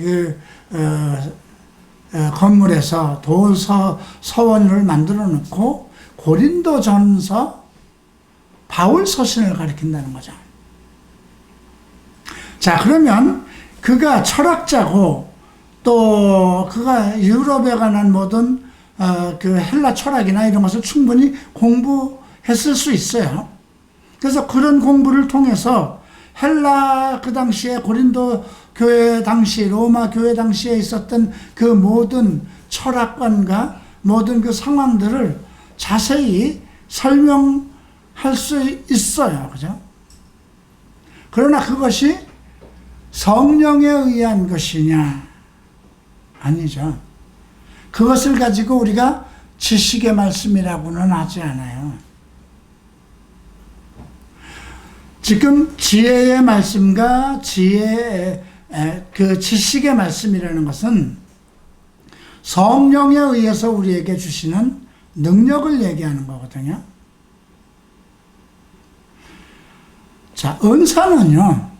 건물에서 도월서원을 만들어 놓고 고린도전서 바울 서신을 가리킨다는 거죠. 자, 그러면 그가 철학자고 또 그가 유럽에 관한 모든 그 헬라 철학이나 이런 것을 충분히 공부했을 수 있어요. 그래서 그런 공부를 통해서 헬라 그 당시에 고린도 교회 당시, 로마 교회 당시에 있었던 그 모든 철학관과 모든 그 상황들을 자세히 설명할 수 있어요. 그죠? 그러나 그것이 성령에 의한 것이냐? 아니죠. 그것을 가지고 우리가 지식의 말씀이라고는 하지 않아요. 지금 지혜의 말씀과 그 지식의 말씀이라는 것은 성령에 의해서 우리에게 주시는 능력을 얘기하는 거거든요. 자, 은사는요,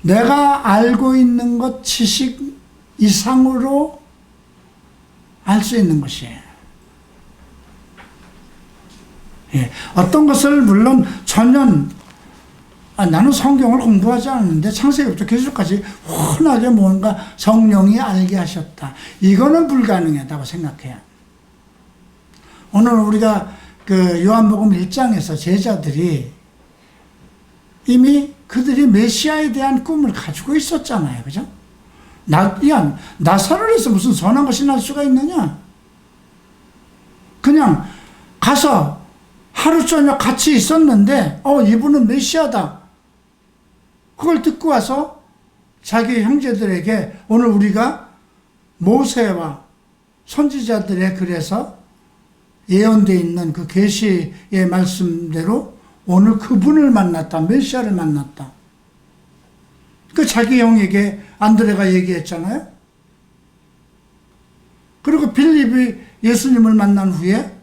내가 알고 있는 것 지식 이상으로 알 수 있는 것이에요. 예, 어떤 것을 물론 전혀 나는 성경을 공부하지 않았는데 창세기부터 계속까지 훤하게 뭔가 성령이 알게 하셨다. 이거는 불가능하다고 생각해요. 오늘 우리가 그 요한복음 1장에서 제자들이 이미 그들이 메시아에 대한 꿈을 가지고 있었잖아요. 그죠? 나사렛에서 무슨 선한 것이 날 수가 있느냐? 그냥 가서 하루 저녁 같이 있었는데 이분은 메시아다. 그걸 듣고 와서 자기 형제들에게 오늘 우리가 모세와 선지자들의 글에서 예언되어 있는 그 계시의 말씀대로 오늘 그분을 만났다. 메시아를 만났다. 그 자기 형에게 안드레가 얘기했잖아요. 그리고 빌립이 예수님을 만난 후에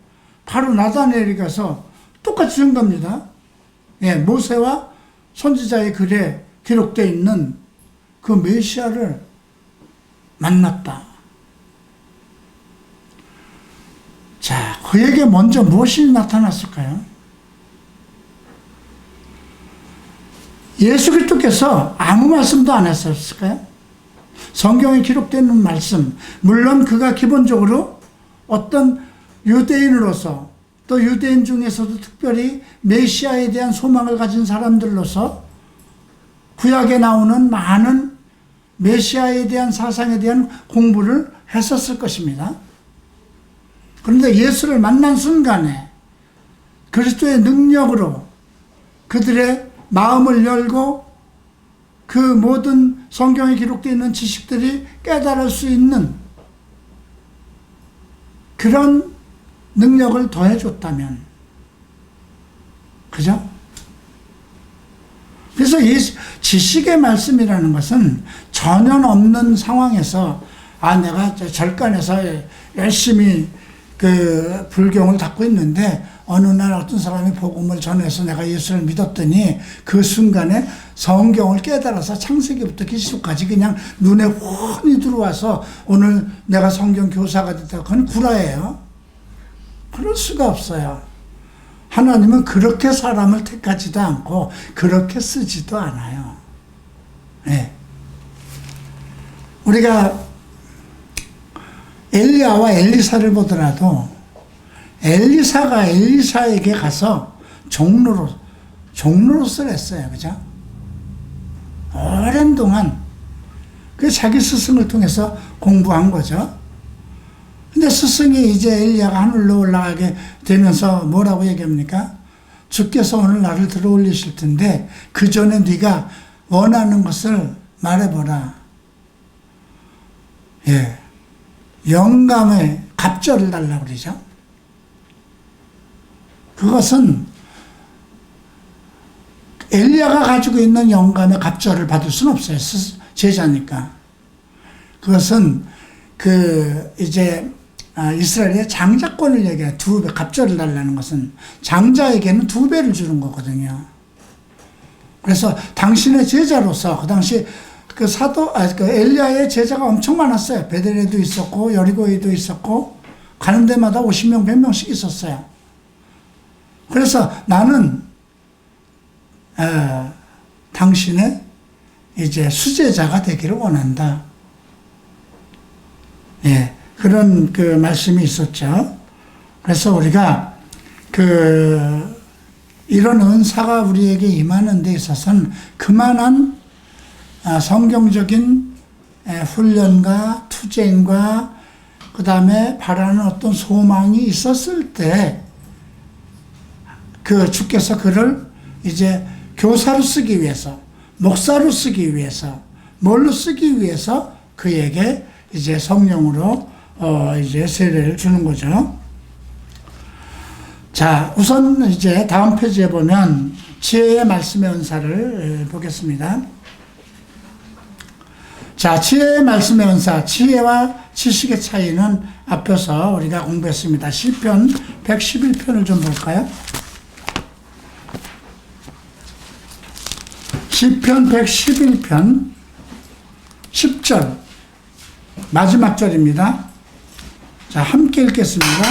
바로 나다나엘이 가서 똑같이 한 겁니다. 예, 모세와 선지자의 글에 기록되어 있는 그 메시아를 만났다. 자, 그에게 먼저 무엇이 나타났을까요? 예수 그리스도께서 아무 말씀도 안 했었을까요? 성경에 기록되는 말씀, 물론 그가 기본적으로 어떤 유대인으로서 또 유대인 중에서도 특별히 메시아에 대한 소망을 가진 사람들로서 구약에 나오는 많은 메시아에 대한 사상에 대한 공부를 했었을 것입니다. 그런데 예수를 만난 순간에 그리스도의 능력으로 그들의 마음을 열고 그 모든 성경에 기록되어 있는 지식들이 깨달을 수 있는 그런 능력을 더해줬다면, 그죠? 그래서 이 지식의 말씀이라는 것은 전혀 없는 상황에서 내가 절간에서 열심히 그 불경을 닦고 있는데 어느 날 어떤 사람이 복음을 전해서 내가 예수를 믿었더니 그 순간에 성경을 깨달아서 창세기부터 계시록까지 그냥 눈에 훤히 들어와서 오늘 내가 성경 교사가 됐다. 그건 구라예요. 그럴 수가 없어요. 하나님은 그렇게 사람을 택하지도 않고 그렇게 쓰지도 않아요. 네. 우리가 엘리야와 엘리사를 보더라도 엘리사가 엘리사에게 가서 종로로서 했어요. 그죠? 오랜 동안 그 자기 스승을 통해서 공부한 거죠. 근데 스승이 이제 엘리야가 하늘로 올라가게 되면서 뭐라고 얘기합니까? 주께서 오늘 나를 들어 올리실 텐데 그 전에 네가 원하는 것을 말해보라. 예, 영감의 갑절을 달라고 그러죠. 그것은 엘리야가 가지고 있는 영감의 갑절을 받을 수는 없어요. 제자니까. 그것은 이제 이스라엘의 장자권을 얘기해요. 2배, 갑절을 달라는 것은 장자에게는 2배를 주는 거거든요. 그래서 당신의 제자로서 그 당시 그 엘리야의 제자가 엄청 많았어요. 베델에도 있었고 여리고에도 있었고 가는 데마다 50명, 100명씩 있었어요. 그래서 나는 당신의 이제 수제자가 되기를 원한다. 예, 그런 그 말씀이 있었죠. 그래서 우리가 이런 은사가 우리에게 임하는 데 있어서는 그만한 성경적인 훈련과 투쟁과 그 다음에 바라는 어떤 소망이 있었을 때 주께서 그를 이제 교사로 쓰기 위해서, 목사로 쓰기 위해서, 뭘로 쓰기 위해서 그에게 이제 성령으로 이제 세례를 주는 거죠. 자, 우선 이제 다음 페이지에 보면 지혜의 말씀의 은사를 보겠습니다. 자, 지혜의 말씀의 은사, 지혜와 지식의 차이는 앞에서 우리가 공부했습니다. 시편 111편을 좀 볼까요? 시편 111편 10절 마지막 절입니다. 자, 함께 읽겠습니다.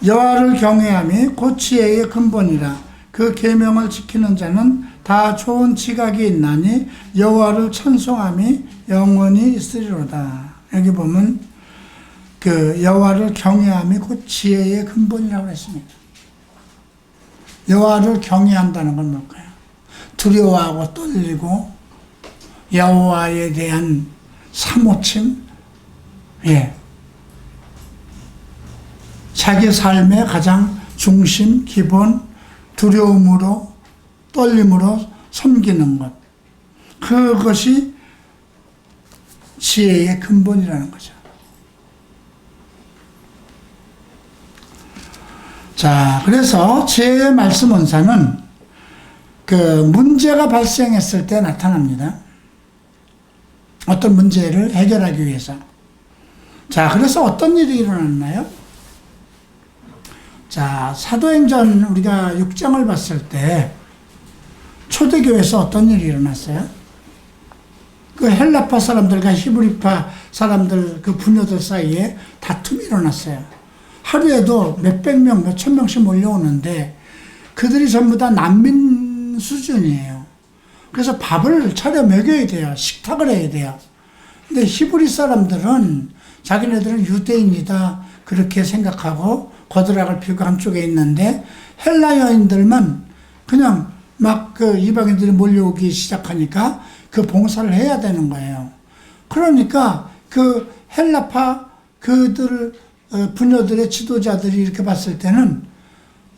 여호와를 경외함이 곧 지혜의 근본이라. 그 계명을 지키는 자는 다 좋은 지각이 있나니 여호와를 찬송함이 영원히 있으리로다. 여기 보면 여호와를 경외함이 곧 지혜의 근본이라고 했습니다. 여호와를 경외한다는 건 뭘까요? 두려워하고 떨리고 여호와에 대한 사모침, 예, 자기 삶의 가장 중심, 기본, 두려움으로 떨림으로 섬기는 것, 그것이 지혜의 근본이라는 거죠. 자, 그래서 제 말씀 원사는 그 문제가 발생했을 때 나타납니다. 어떤 문제를 해결하기 위해서. 자, 그래서 어떤 일이 일어났나요? 자, 사도행전 우리가 6장을 봤을 때 초대교회에서 어떤 일이 일어났어요? 그 헬라파 사람들과 히브리파 사람들 그 부녀들 사이에 다툼이 일어났어요. 하루에도 몇백 명, 몇천 명씩 몰려오는데 그들이 전부 다 난민 수준이에요. 그래서 밥을 차려 먹여야 돼요. 식탁을 해야 돼요. 근데 히브리 사람들은 자기네들은 유대인이다 그렇게 생각하고 거드락을 피우고 한쪽에 있는데 헬라 여인들만 그냥 막 그 이방인들이 몰려오기 시작하니까 그 봉사를 해야 되는 거예요. 그러니까 그 헬라파 그들 부녀들의 지도자들이 이렇게 봤을 때는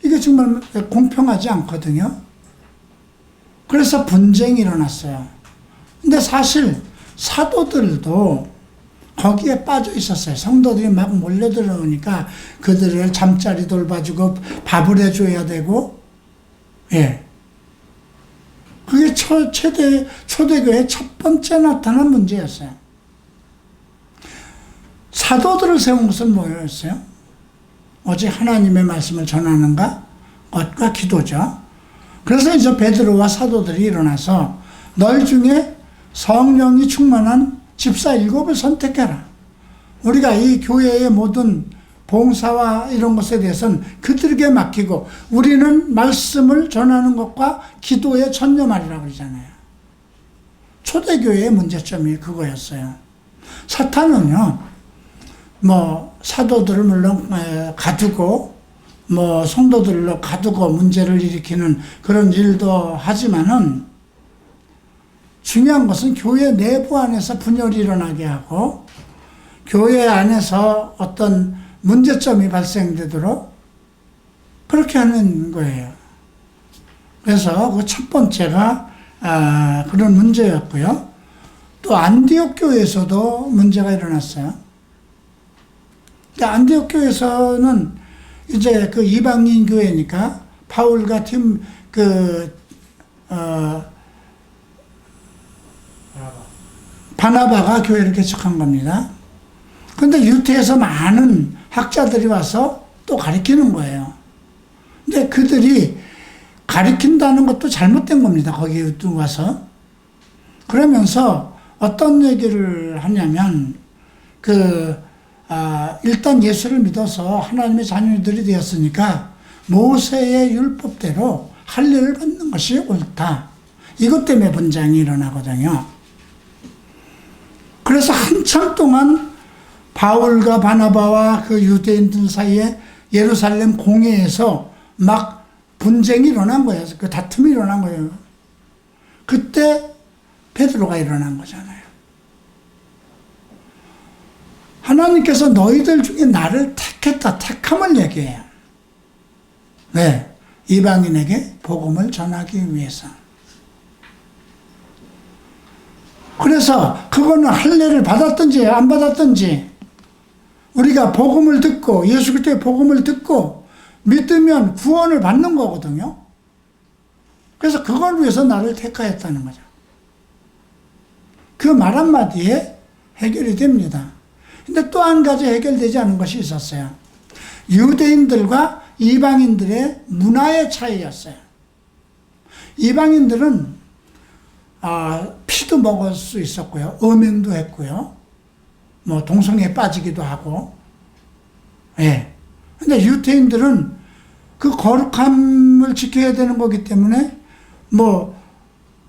이게 정말 공평하지 않거든요. 그래서 분쟁이 일어났어요. 근데 사실 사도들도 거기에 빠져 있었어요. 성도들이 막 몰려들어오니까 그들을 잠자리 돌봐주고 밥을 해줘야 되고, 예. 그게 초대교회의 첫 번째 나타난 문제였어요. 사도들을 세운 것은 뭐였어요? 오직 하나님의 말씀을 전하는 것과 기도죠. 그래서 이제 베드로와 사도들이 일어나서 너희 중에 성령이 충만한 집사 7을 선택해라. 우리가 이 교회의 모든 봉사와 이런 것에 대해서는 그들에게 맡기고 우리는 말씀을 전하는 것과 기도에 전념하리라고 그러잖아요. 초대교회의 문제점이 그거였어요. 사탄은요, 뭐 사도들을 물론 가두고 뭐 성도들로 가두고 문제를 일으키는 그런 일도 하지만은 중요한 것은 교회 내부 안에서 분열이 일어나게 하고 교회 안에서 어떤 문제점이 발생되도록 그렇게 하는 거예요. 그래서 그 첫 번째가 그런 문제였고요. 또 안디옥 교회에서도 문제가 일어났어요. 안디옥 교회에서는 이제 그 이방인 교회니까 바울과 바나바가 교회를 개척한 겁니다. 그런데 유태에서 많은 학자들이 와서 또 가르치는 거예요. 근데 그들이 가르친다는 것도 잘못된 겁니다. 거기에 와서. 그러면서 어떤 얘기를 하냐면 일단 예수를 믿어서 하나님의 자녀들이 되었으니까 모세의 율법대로 할례를 받는 것이 옳다. 이것 때문에 분쟁이 일어나거든요. 그래서 한참 동안 바울과 바나바와 그 유대인들 사이에 예루살렘 공회에서 막 분쟁이 일어난 거예요. 그 다툼이 일어난 거예요. 그때 베드로가 일어난 거잖아요. 하나님께서 너희들 중에 나를 택했다, 택함을 얘기해요. 네, 이방인에게 복음을 전하기 위해서. 그래서 그거는 할례를 받았든지 안 받았든지 우리가 복음을 듣고 예수 그리스도의 복음을 듣고 믿으면 구원을 받는 거거든요. 그래서 그걸 위해서 나를 택하였다는 거죠. 그 말 한마디에 해결이 됩니다. 근데 또 한 가지 해결되지 않은 것이 있었어요. 유대인들과 이방인들의 문화의 차이였어요. 이방인들은 피도 먹을 수 있었고요. 음행도 했고요. 뭐 동성애에 빠지기도 하고. 예. 근데 유대인들은 그 거룩함을 지켜야 되는 거기 때문에 뭐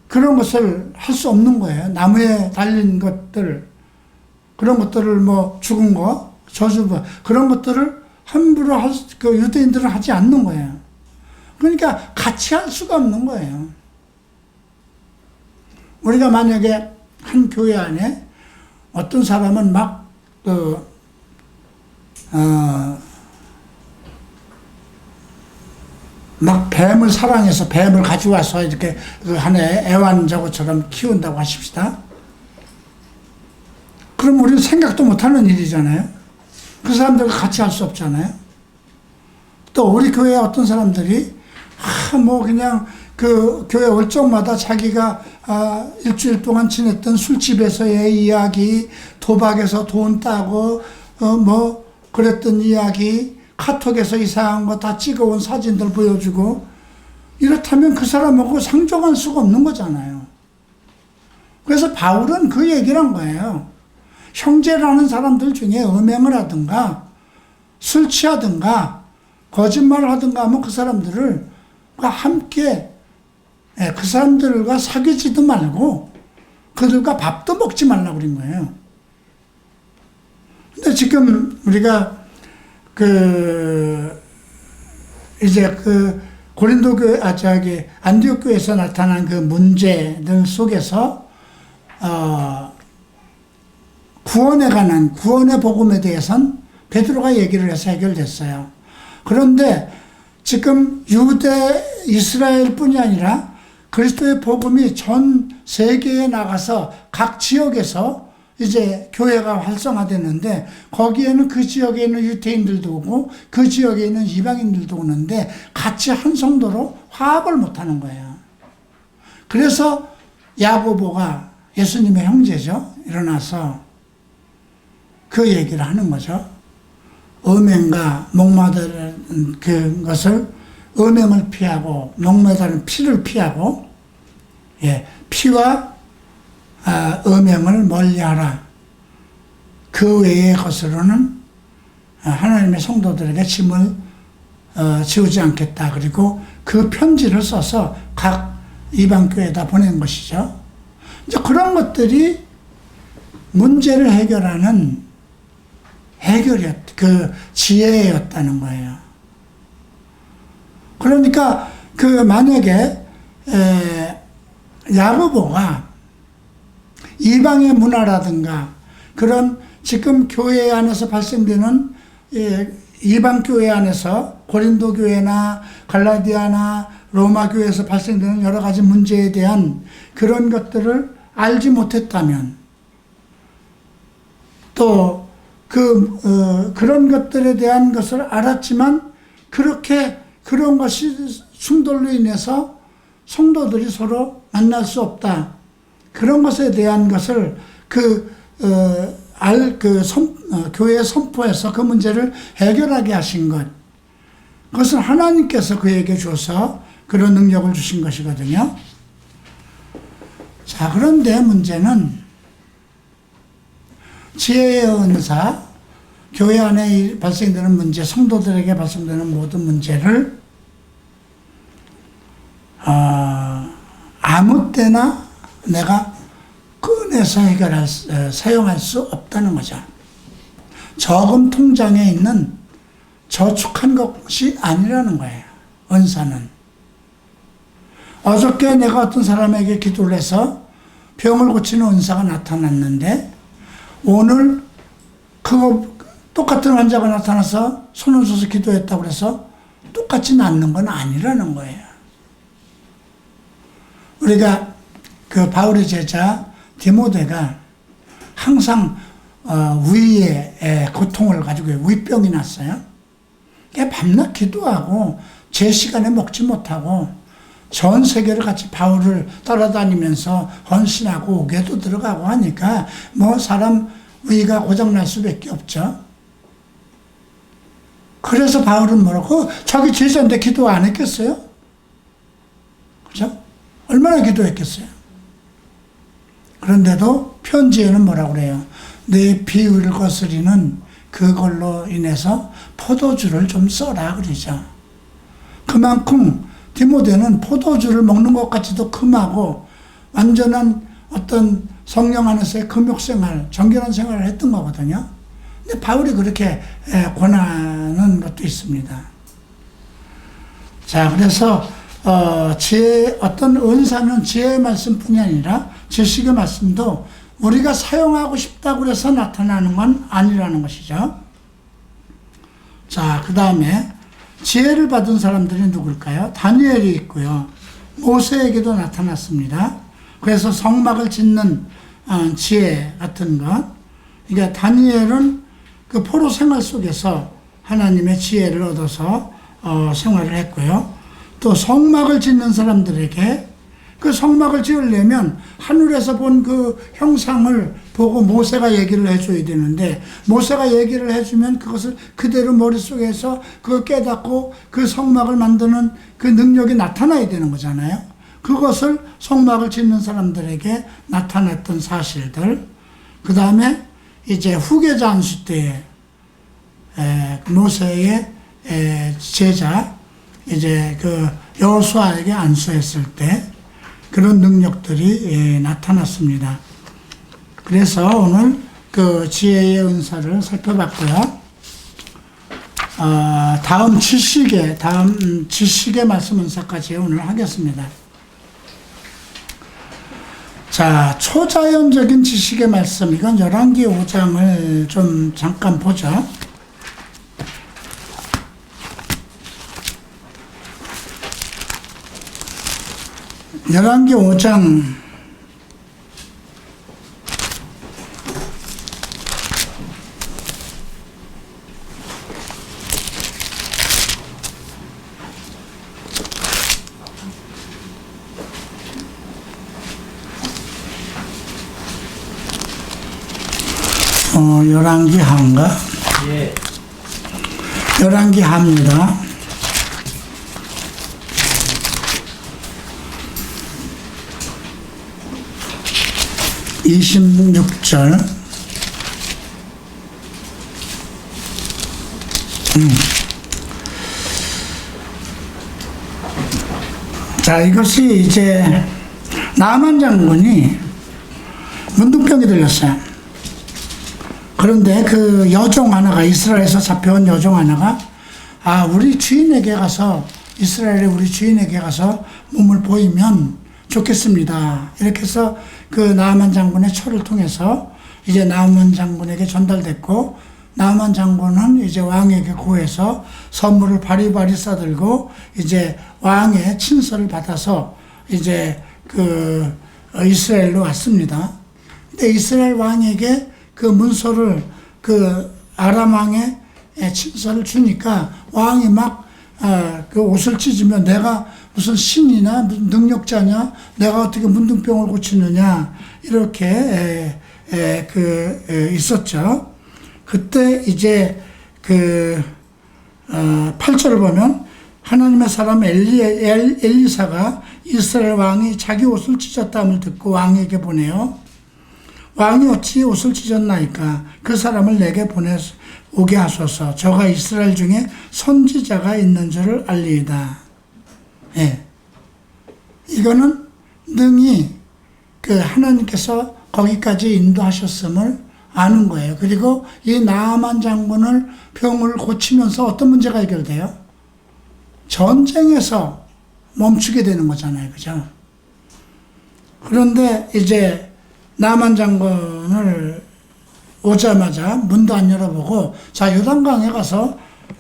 그런 것을 할 수 없는 거예요. 나무에 달린 것들, 그런 것들을 뭐 죽은 거, 저주부, 그런 것들을 함부로 그 유대인들은 하지 않는 거예요. 그러니까 같이 할 수가 없는 거예요. 우리가 만약에 한 교회 안에 어떤 사람은 막 뱀을 사랑해서 뱀을 가져와서 이렇게 하나의 애완자고처럼 키운다고 하십시다. 그럼 우리는 생각도 못하는 일이잖아요. 그 사람들과 같이 할 수 없잖아요. 또 우리 교회 어떤 사람들이 뭐 그냥 그 교회 올 적마다 자기가 일주일 동안 지냈던 술집에서의 이야기, 도박에서 돈 따고 뭐 그랬던 이야기, 카톡에서 이상한 거 다 찍어온 사진들 보여주고, 이렇다면 그 사람하고 상종할 수가 없는 거잖아요. 그래서 바울은 그 얘기를 한 거예요. 형제라는 사람들 중에 음행을 하든가 술 취하든가 거짓말을 하든가 하면 그 사람들을 함께, 그 사람들과 사귀지도 말고 그들과 밥도 먹지 말라고 그런 거예요. 근데 지금 우리가 이제 고린도 교회, 안디옥 교회에서 나타난 그 문제들 속에서, 구원에 관한, 구원의 복음에 대해서는 베드로가 얘기를 해서 해결됐어요. 그런데 지금 유대, 이스라엘 뿐이 아니라 그리스도의 복음이 전 세계에 나가서 각 지역에서 이제 교회가 활성화되는데, 거기에는 그 지역에 있는 유대인들도 오고 그 지역에 있는 이방인들도 오는데 같이 한 성도로 화합을 못하는 거예요. 그래서 야고보가, 예수님의 형제죠, 일어나서 그 얘기를 하는 거죠. 음행과 목마르는 그것을, 음행을 피하고 목마르는 피를 피하고, 피와 음행을 멀리하라. 그 외의 것으로는 하나님의 성도들에게 짐을 지우지 않겠다. 그리고 그 편지를 써서 각 이방교회에다 보낸 것이죠. 이제 그런 것들이 문제를 해결하는 그 지혜였다는 거예요. 그러니까 만약에 야고보가 이방의 문화라든가 그런 지금 교회 안에서 발생되는 이방 교회 안에서 고린도 교회나 갈라디아나 로마 교회에서 발생되는 여러 가지 문제에 대한 그런 것들을 알지 못했다면, 또 그런 것들에 대한 것을 알았지만 그런 것이 충돌로 인해서 성도들이 서로 만날 수 없다. 그런 것에 대한 것을 교회에 선포해서 그 문제를 해결하게 하신 것. 그것을 하나님께서 그에게 줘서 그런 능력을 주신 것이거든요. 자, 그런데 문제는 지혜의 은사, 교회 안에 발생되는 문제, 성도들에게 발생되는 모든 문제를 아무 때나 내가 꺼내서 사용할 수 없다는 거죠. 저금 통장에 있는 저축한 것이 아니라는 거예요. 은사는. 어저께 내가 어떤 사람에게 기도를 해서 병을 고치는 은사가 나타났는데, 오늘 똑같은 환자가 나타나서 손을 써서 기도했다고 해서 똑같이 낫는 건 아니라는 거예요. 우리가 바울의 제자 디모데가 항상 위에 고통을 가지고 위병이 났어요. 밤낮 기도하고 제 시간에 먹지 못하고 전 세계를 같이 바울을 따라다니면서 헌신하고 옥에도 들어가고 하니까 뭐 사람 위가 고장날 수밖에 없죠. 그래서 바울은 뭐라고? 자기 제자인데 기도 안 했겠어요? 그죠? 얼마나 기도했겠어요? 그런데도 편지에는 뭐라고 그래요? 내 비위를 거스리는 그걸로 인해서 포도주를 좀 써라 그러죠. 그만큼 디모데는 포도주를 먹는 것 같이도 금하고 완전한 어떤 성령 안에서의 금욕생활, 정결한 생활을 했던 거거든요. 근데 바울이 그렇게 권하는 것도 있습니다. 자, 그래서 어떤 은사는 지혜의 말씀뿐이 아니라 지식의 말씀도 우리가 사용하고 싶다고 해서 나타나는 건 아니라는 것이죠. 자, 그 다음에 지혜를 받은 사람들이 누굴까요? 다니엘이 있고요. 모세에게도 나타났습니다. 그래서 성막을 짓는 지혜 같은 것. 그러니까 다니엘은 그 포로 생활 속에서 하나님의 지혜를 얻어서 생활을 했고요. 또 성막을 짓는 사람들에게 그 성막을 지으려면 하늘에서 본 그 형상을 보고 모세가 얘기를 해줘야 되는데 모세가 얘기를 해주면 그것을 그대로 머릿속에서 그걸 깨닫고 그 성막을 만드는 그 능력이 나타나야 되는 거잖아요. 그것을 성막을 짓는 사람들에게 나타냈던 사실들. 그 다음에 이제 후계자 안수 때에 모세의 제자 이제 그 여호수아에게 안수했을 때 그런 능력들이 나타났습니다. 그래서 오늘 그 지혜의 은사를 살펴봤고요. 다음 지식의 말씀 은사까지 오늘 하겠습니다. 자, 초자연적인 지식의 말씀, 이건 열왕기 5장을 좀 잠깐 보죠. 열왕기 5장 11기 하인가? 예. 11기 하입니다. 26절. 자, 이것이 이제 나만 장군이 문둥병이 들렸어요. 그런데 그 여종 하나가, 이스라엘에서 잡혀온 여종 하나가 우리 주인에게 가서, 이스라엘의 우리 주인에게 가서 몸을 보이면 좋겠습니다. 이렇게 해서 그 나아만 장군의 초를 통해서 이제 나아만 장군에게 전달됐고, 나아만 장군은 이제 왕에게 구해서 선물을 바리바리 싸들고 이제 왕의 친서를 받아서 이제 그 이스라엘로 왔습니다. 근데 이스라엘 왕에게 그 문서를 그 아람 왕의 친서를 주니까 왕이 막 그 옷을 찢으면 내가 무슨 신이나 무슨 능력자냐, 내가 어떻게 문둥병을 고치느냐, 이렇게 있었죠. 그때 이제 그 8절을 보면 하나님의 사람 엘리사가 이스라엘 왕이 자기 옷을 찢었다함을 듣고 왕에게 보내요. 왕이 어찌 옷을 찢었나이까? 그 사람을 내게 오게 하소서. 저가 이스라엘 중에 선지자가 있는 줄을 알리이다. 예. 이거는 능히 그 하나님께서 거기까지 인도하셨음을 아는 거예요. 그리고 이 나아만 장군을 병을 고치면서 어떤 문제가 해결돼요? 전쟁에서 멈추게 되는 거잖아요. 그죠? 그런데 이제 나아만 장군을 오자마자 문도 안 열어보고, 자, 요단강에 가서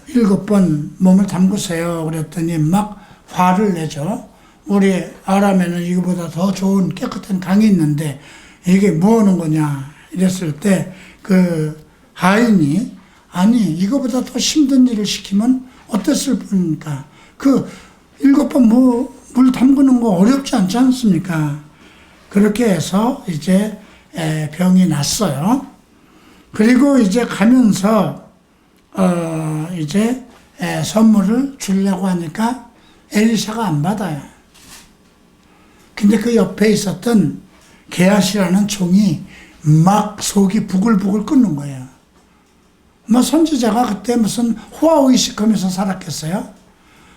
7번 몸을 담그세요. 그랬더니 막 화를 내죠. 우리 아람에는 이거보다 더 좋은 깨끗한 강이 있는데 이게 뭐 하는 거냐 이랬을 때 그 하인이, 아니 이거보다 더 힘든 일을 시키면 어땠을 뿐입니까? 그 7번 물 담그는 거 어렵지 않지 않습니까? 그렇게 해서 이제 병이 났어요. 그리고 이제 가면서 이제 선물을 주려고 하니까 엘리사가 안 받아요. 근데 그 옆에 있었던 게하시라는 종이 막 속이 부글부글 끓는 거예요. 뭐 선지자가 그때 무슨 호화의식하면서 살았겠어요?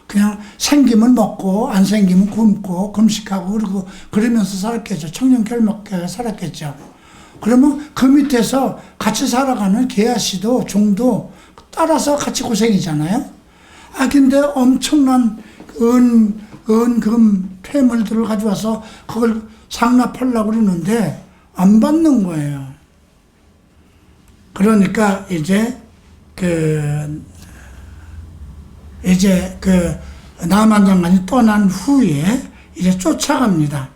그냥 생기면 먹고 안 생기면 굶고 금식하고 그러고 그러면서 살았겠죠. 청년결먹게 살았겠죠. 그러면 그 밑에서 같이 살아가는 게하시도 종도 따라서 같이 고생이잖아요. 근데 엄청난 금 퇴물들을 가져와서 그걸 상납하려고 그러는데 안 받는 거예요. 그러니까 이제 나아만 장관이 떠난 후에 이제 쫓아갑니다.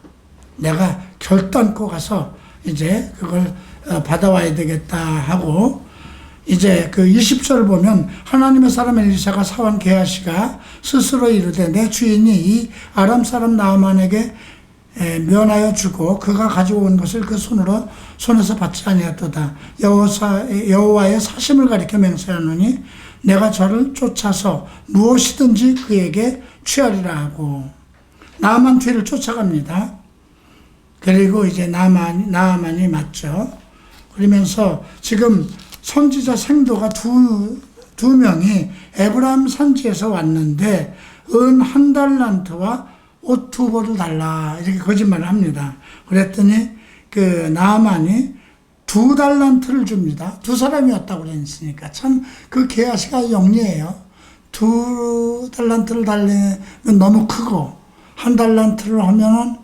내가 결단코 가서 이제 그걸 받아와야 되겠다 하고, 이제 그 20절을 보면 하나님의 사람 엘리사가 사원 게하시가 스스로 이르되 내 주인이 이 아람 사람 나아만에게 면하여 주고 그가 가지고 온 것을 그 손에서 받지 아니하였도다. 여호와의 사심을 가리켜 맹세하노니 내가 저를 쫓아서 무엇이든지 그에게 취하리라 하고 나아만 뒤를 쫓아갑니다. 그리고 이제 나아만이 맞죠. 그러면서 지금 선지자 생도가 두 명이 에브라임 산지에서 왔는데 은 한 달란트와 옷 2벌을 달라 이렇게 거짓말을 합니다. 그랬더니 그 나아만이 2달란트를 줍니다. 두 사람이 왔다고 그랬으니까 참 그 게하시가 영리해요. 2달란트를 달래면 너무 크고 1달란트를 하면은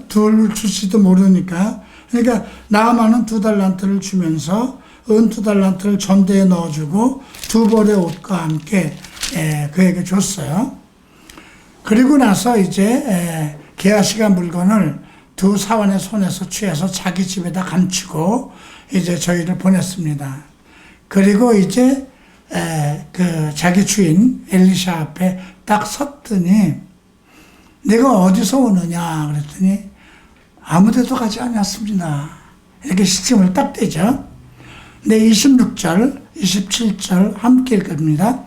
둘 줄지도 모르니까 그러니까 나아만은 2달란트를 주면서 은 2달란트를 전대에 넣어주고 2벌의 옷과 함께 그에게 줬어요. 그리고 나서 이제 게하시가 물건을 두 사원의 손에서 취해서 자기 집에다 감추고 이제 저희를 보냈습니다. 그리고 이제 그 자기 주인 엘리샤 앞에 딱 섰더니 내가 어디서 오느냐 그랬더니 아무데도 가지 않았습니다. 이렇게 시침을 딱 대죠. 네, 26절, 27절 함께 읽습니다.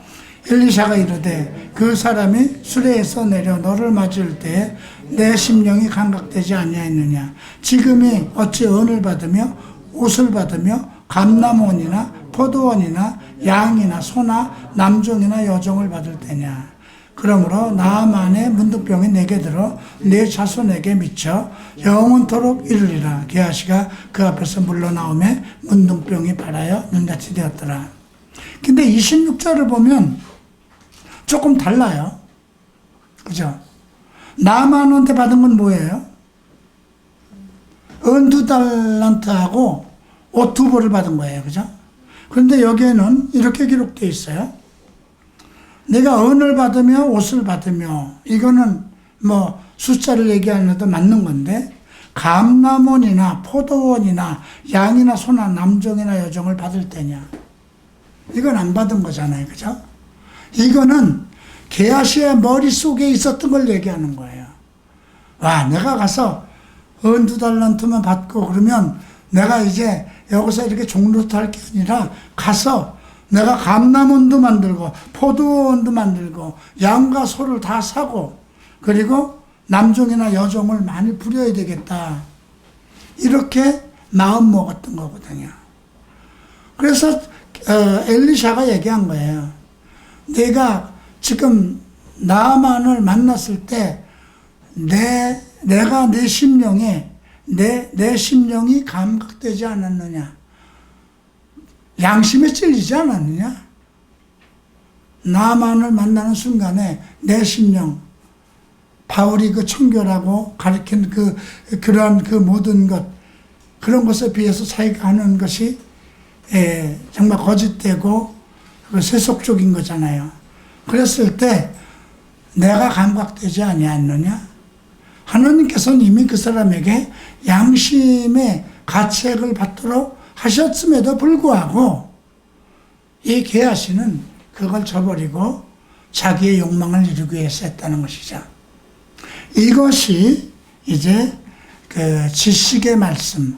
엘리샤가 이르되 그 사람이 수레에서 내려 너를 맞을 때에 내 심령이 감각되지 아니하였느냐. 지금이 어찌 은을 받으며 옷을 받으며 감람원이나 포도원이나 양이나 소나 남종이나 여종을 받을 때냐. 그러므로 나아만의 문둥병이 내게 들어 내 자손에게 미쳐 영원토록 이르리라. 게하시가 그 앞에서 물러나오매 문둥병이 발하여 눈같이 되었더라. 근데 26절을 보면 조금 달라요. 그죠? 나아만한테 받은 건 뭐예요? 은 2달란트하고 옷 2벌을 받은 거예요. 그죠? 그런데 여기에는 이렇게 기록되어 있어요. 내가 은을 받으며 옷을 받으며 이거는 뭐 숫자를 얘기하는데도 맞는 건데 감람원이나 포도원이나 양이나 소나 남종이나 여종을 받을 때냐. 이건 안 받은 거잖아요. 그죠? 이거는 게하시의 머릿속에 있었던 걸 얘기하는 거예요. 와, 내가 가서 은 2달란트만 받고 그러면 내가 이제 여기서 이렇게 종로트 할 게 아니라 가서 내가 감람원도 만들고 포도원도 만들고 양과 소를 다 사고 그리고 남종이나 여종을 많이 부려야 되겠다. 이렇게 마음 먹었던 거거든요. 그래서 엘리샤가 얘기한 거예요. 내가 지금 나아만을 만났을 때 내가 내 심령에 내 심령이 감각되지 않았느냐. 양심에 찔리지 않았느냐? 나만을 만나는 순간에 내 심령, 바울이 그 청교라고 가르친 그러한 그 모든 것, 그런 것에 비해서 자기가 하는 것이 정말 거짓되고 세속적인 거잖아요. 그랬을 때 내가 감각되지 아니하느냐? 하나님께서는 이미 그 사람에게 양심의 가책을 받도록 하셨음에도 불구하고 이 게하시는 그걸 저버리고 자기의 욕망을 이루기 위해서 했다는 것이죠. 이것이 이제 그 지식의 말씀,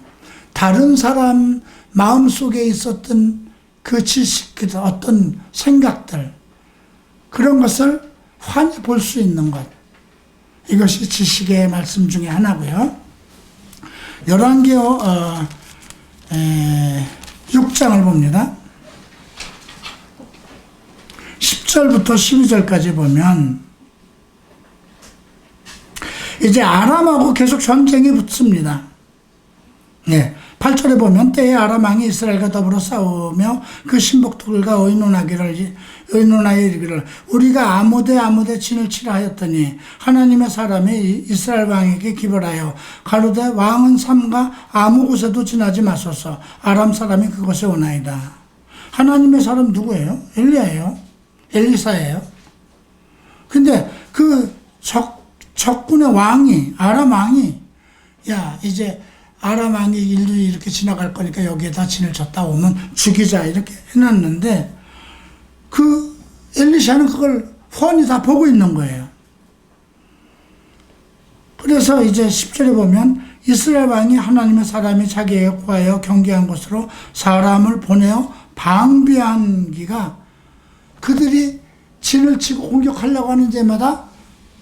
다른 사람 마음속에 있었던 그 지식, 그 어떤 생각들, 그런 것을 환히 볼 수 있는 것, 이것이 지식의 말씀 중에 하나고요. 열왕기요 6장을 봅니다. 10절부터 12절까지 보면 이제 아람하고 계속 전쟁이 붙습니다. 8절에 보면 때에 아람 왕이 이스라엘과 더불어 싸우며 그 신복들과 의논하여 이르기를 우리가 아무데 진을 치라 하였더니 하나님의 사람이 이스라엘 왕에게 기벌하여 가로되 왕은 삼가 아무 곳에도 지나지 마소서. 아람 사람이 그곳에 오나이다. 하나님의 사람 누구예요? 엘리야예요. 엘리사예요. 근데 그 적군의 왕이 아람 왕이 야 이제 아람 왕이 인류 이렇게 지나갈 거니까 여기에다 진을 쳤다 오면 죽이자 이렇게 해놨는데 그 엘리샤는 그걸 훤히 다 보고 있는 거예요. 그래서 이제 10절에 보면 이스라엘 왕이 하나님의 사람이 자기에게 구하여 경계한 곳으로 사람을 보내어 방비한기가 그들이 진을 치고 공격하려고 하는 데마다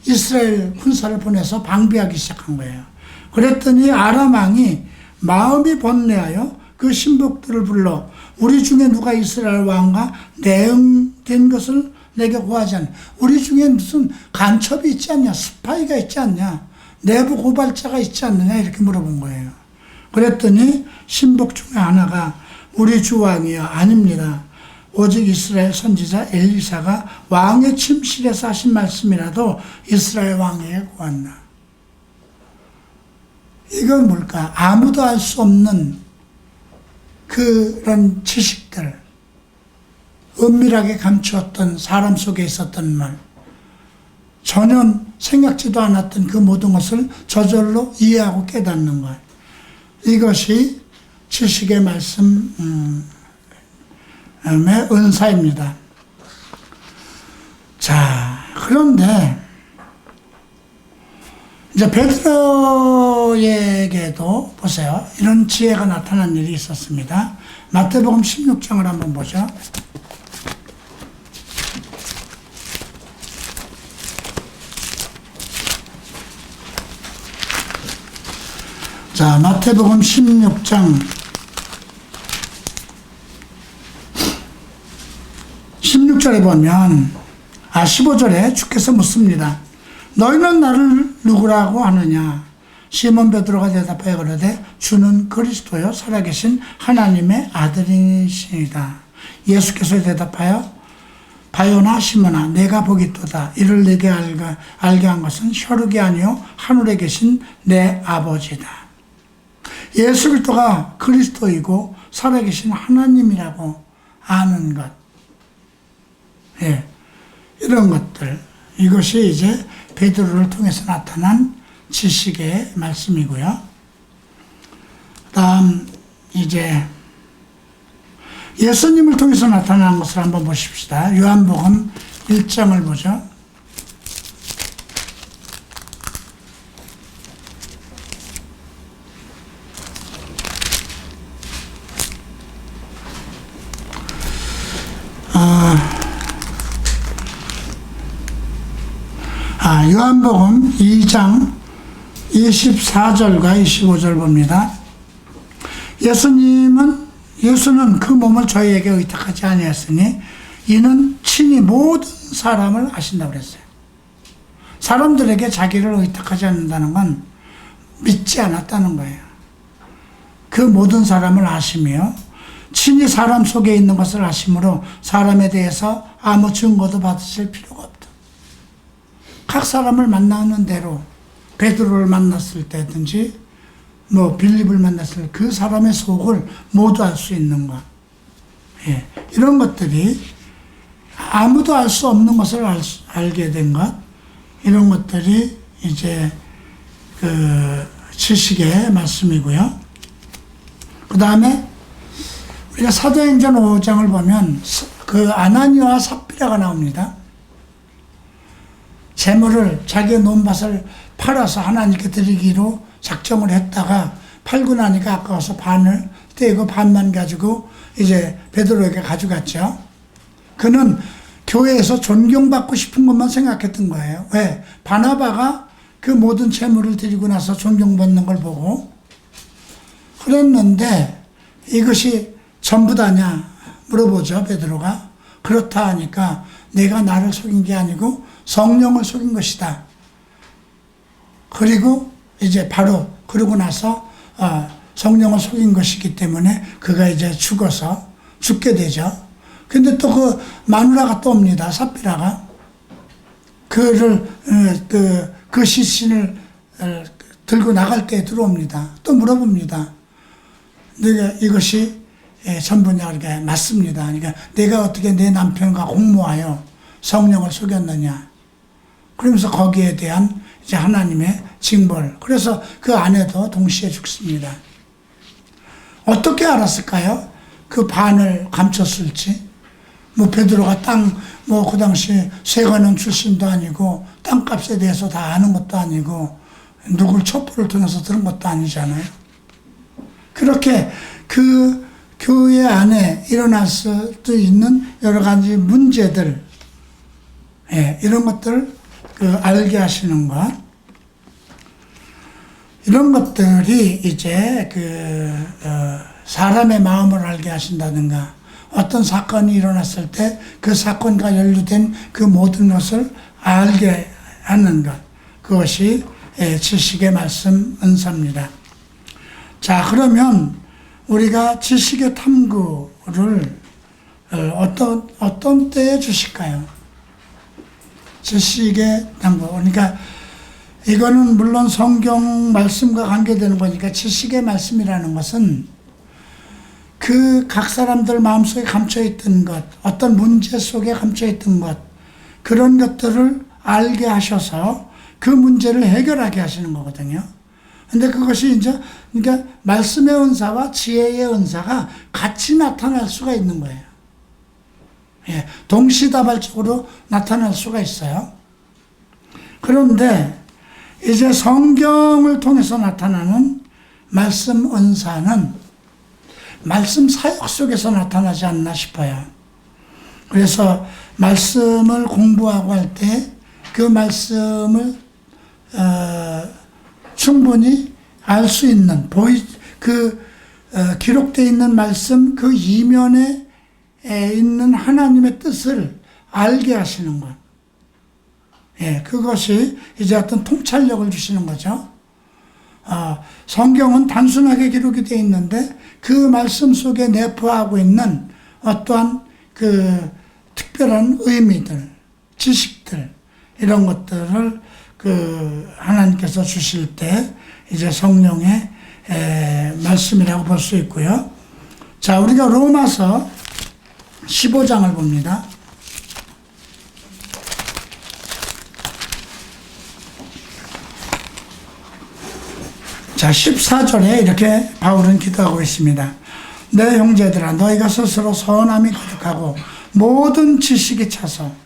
이스라엘 군사를 보내서 방비하기 시작한 거예요. 그랬더니 아람 왕이 마음이 번뇌하여 그 신복들을 불러 우리 중에 누가 이스라엘 왕과 내응된 것을 내게 구하지 않냐. 우리 중에 무슨 간첩이 있지 않냐. 스파이가 있지 않냐. 내부 고발자가 있지 않느냐 이렇게 물어본 거예요. 그랬더니 신복 중에 하나가 우리 주 왕이여 아닙니다. 오직 이스라엘 선지자 엘리사가 왕의 침실에서 하신 말씀이라도 이스라엘 왕에게 구한다. 이건 뭘까? 아무도 알 수 없는 그런 지식들, 은밀하게 감추었던 사람 속에 있었던 말, 전혀 생각지도 않았던 그 모든 것을 저절로 이해하고 깨닫는 것. 이것이 지식의 말씀의 은사입니다. 자, 그런데 이제 베드로에게도 보세요. 이런 지혜가 나타난 일이 있었습니다. 마태복음 16장을 한번 보죠. 자, 마태복음 16장 16절에 보면 15절에 주께서 묻습니다. 너희는 나를 누구라고 하느냐? 시몬 베드로가 대답하여 그러되 주는 그리스도요 살아계신 하나님의 아들이시니이다. 예수께서 대답하여 바요나 시몬아 내가 보기도다. 이를 내게 알게 한 것은 혈육이 아니요 하늘에 계신 내 아버지다. 예수 그리스도가 그리스도이고 살아계신 하나님이라고 아는 것, 예, 이런 것들, 이것이 이제 베드로를 통해서 나타난 지식의 말씀이고요. 다음 이제 예수님을 통해서 나타난 것을 한번 보십시다. 요한복음 1장을 보죠. 요한복음 2장 24절과 25절 봅니다. 예수는 그 몸을 저희에게 의탁하지 아니하였으니 이는 친히 모든 사람을 아신다고 그랬어요. 사람들에게 자기를 의탁하지 않는다는 건 믿지 않았다는 거예요. 그 모든 사람을 아시며 친히 사람 속에 있는 것을 아심으로 사람에 대해서 아무 증거도 받으실 필요가 없다. 각 사람을 만나는 대로 베드로를 만났을 때든지 빌립을 만났을 때 그 사람의 속을 모두 알 수 있는 것, 예, 이런 것들이 아무도 알 수 없는 것을 알게 된 것, 이런 것들이 이제 그 지식의 말씀이고요. 그 다음에 우리가 사도행전 5장을 보면 그 아나니아와 삽비라가 나옵니다. 재물을 자기의 논밭을 팔아서 하나님께 드리기로 작정을 했다가 팔고 나니까 아까워서 반을 떼고 반만 가지고 이제 베드로에게 가져갔죠. 그는 교회에서 존경받고 싶은 것만 생각했던 거예요. 왜? 바나바가 그 모든 재물을 드리고 나서 존경받는 걸 보고 그랬는데 이것이 전부다냐 물어보죠. 베드로가. 그렇다 하니까 내가 나를 속인 게 아니고 성령을 속인 것이다. 그리고 이제 바로 그러고 나서 성령을 속인 것이기 때문에 그가 이제 죽게 되죠. 근데 또 그 마누라가 또 옵니다. 삽비라가. 그 시신을 들고 나갈 때 들어옵니다. 또 물어봅니다. 내가 이것이 전부냐? 그러니까 맞습니다. 그러니까 내가 어떻게 내 남편과 공모하여 성령을 속였느냐? 그러면서 거기에 대한 이제 하나님의 징벌. 그래서 그 아내도 동시에 죽습니다. 어떻게 알았을까요? 그 반을 감췄을지. 뭐 베드로가 뭐 그 당시 세관원 출신도 아니고 땅값에 대해서 다 아는 것도 아니고 누굴 첩보를 통해서 들은 것도 아니잖아요. 그렇게 그 교회 안에 일어날 수도 있는 여러 가지 문제들, 이런 것들 알게 하시는 것, 이런 것들이 이제 사람의 마음을 알게 하신다든가, 어떤 사건이 일어났을 때 그 사건과 연루된 그 모든 것을 알게 하는 것, 그것이 지식의 말씀 은사입니다. 자, 그러면 우리가 지식의 탐구를 어떤 때에 주실까요? 지식의 탐구. 그러니까 이거는 물론 성경 말씀과 관계되는 거니까, 지식의 말씀이라는 것은 그 각 사람들 마음속에 감춰있던 것, 어떤 문제 속에 감춰있던 것, 그런 것들을 알게 하셔서 그 문제를 해결하게 하시는 거거든요. 근데 그것이 이제, 그러니까 말씀의 은사와 지혜의 은사가 같이 나타날 수가 있는 거예요. 동시다발적으로 나타날 수가 있어요. 그런데 이제 성경을 통해서 나타나는 말씀 은사는 말씀 사역 속에서 나타나지 않나 싶어요. 그래서 말씀을 공부하고 할 때 그 말씀을 충분히 알 수 있는, 기록되어 있는 말씀 그 이면에 있는 하나님의 뜻을 알게 하시는 것. 그것이 이제 어떤 통찰력을 주시는 거죠. 성경은 단순하게 기록이 되어 있는데 그 말씀 속에 내포하고 있는 어떠한 특별한 의미들, 지식들, 이런 것들을 하나님께서 주실 때 이제 성령의 말씀이라고 볼 수 있고요. 자, 우리가 로마서 15장을 봅니다. 자, 14절에 이렇게 바울은 기도하고 있습니다. 내 형제들아, 너희가 스스로 선함이 가득하고 모든 지식이 차서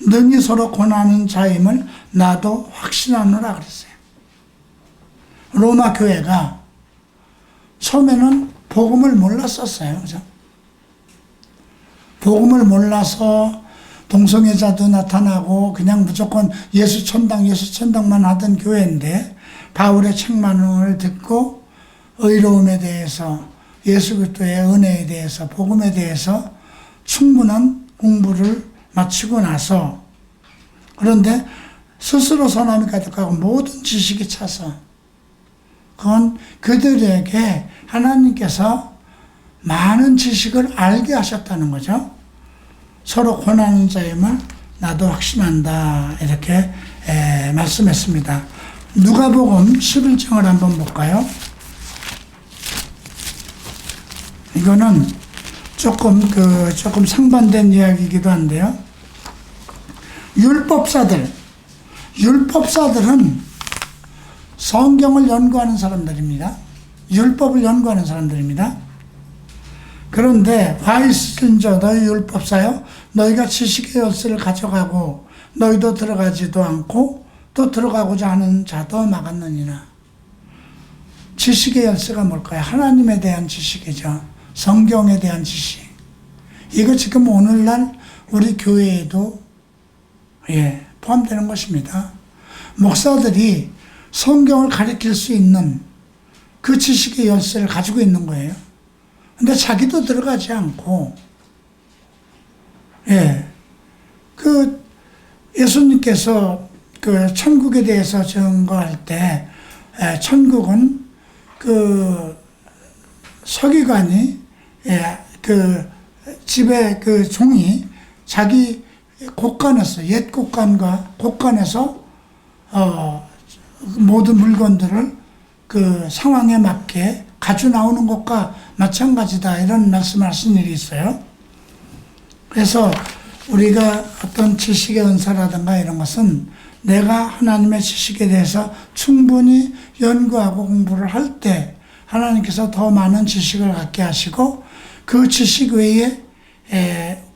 능히 서로 권하는 자임을 나도 확신하노라 그랬어요. 로마 교회가 처음에는 복음을 몰랐었어요. 그죠? 복음을 몰라서 동성애자도 나타나고 그냥 무조건 예수천당만 하던 교회인데, 바울의 책만을 듣고 의로움에 대해서, 예수 그리스도의 은혜에 대해서, 복음에 대해서 충분한 공부를 마치고 나서, 그런데 스스로 선함이 가득하고 모든 지식이 차서, 그건 그들에게 하나님께서 많은 지식을 알게 하셨다는 거죠. 서로 권하는 자임을 나도 확신한다, 이렇게 말씀했습니다. 누가복음 11장을 한번 볼까요? 이거는 조금 상반된 이야기이기도 한데요. 율법사들은 성경을 연구하는 사람들입니다. 율법을 연구하는 사람들입니다. 그런데 화 있을진저 너희 율법사여, 너희가 지식의 열쇠를 가져가고 너희도 들어가지도 않고 또 들어가고자 하는 자도 막았느니라. 지식의 열쇠가 뭘까요? 하나님에 대한 지식이죠. 성경에 대한 지식. 이거 지금 오늘날 우리 교회에도 포함되는 것입니다. 목사들이 성경을 가르칠 수 있는 그 지식의 열쇠를 가지고 있는 거예요. 근데 자기도 들어가지 않고, 예수님께서 천국에 대해서 증거할 때, 천국은 서기관이, 집에 종이 자기 곳간에서, 옛 곳간과 곳간에서, 모든 물건들을 상황에 맞게 가져 나오는 것과 마찬가지다, 이런 말씀을 하신 일이 있어요. 그래서 우리가 어떤 지식의 은사라든가 이런 것은 내가 하나님의 지식에 대해서 충분히 연구하고 공부를 할 때 하나님께서 더 많은 지식을 갖게 하시고 그 지식 외에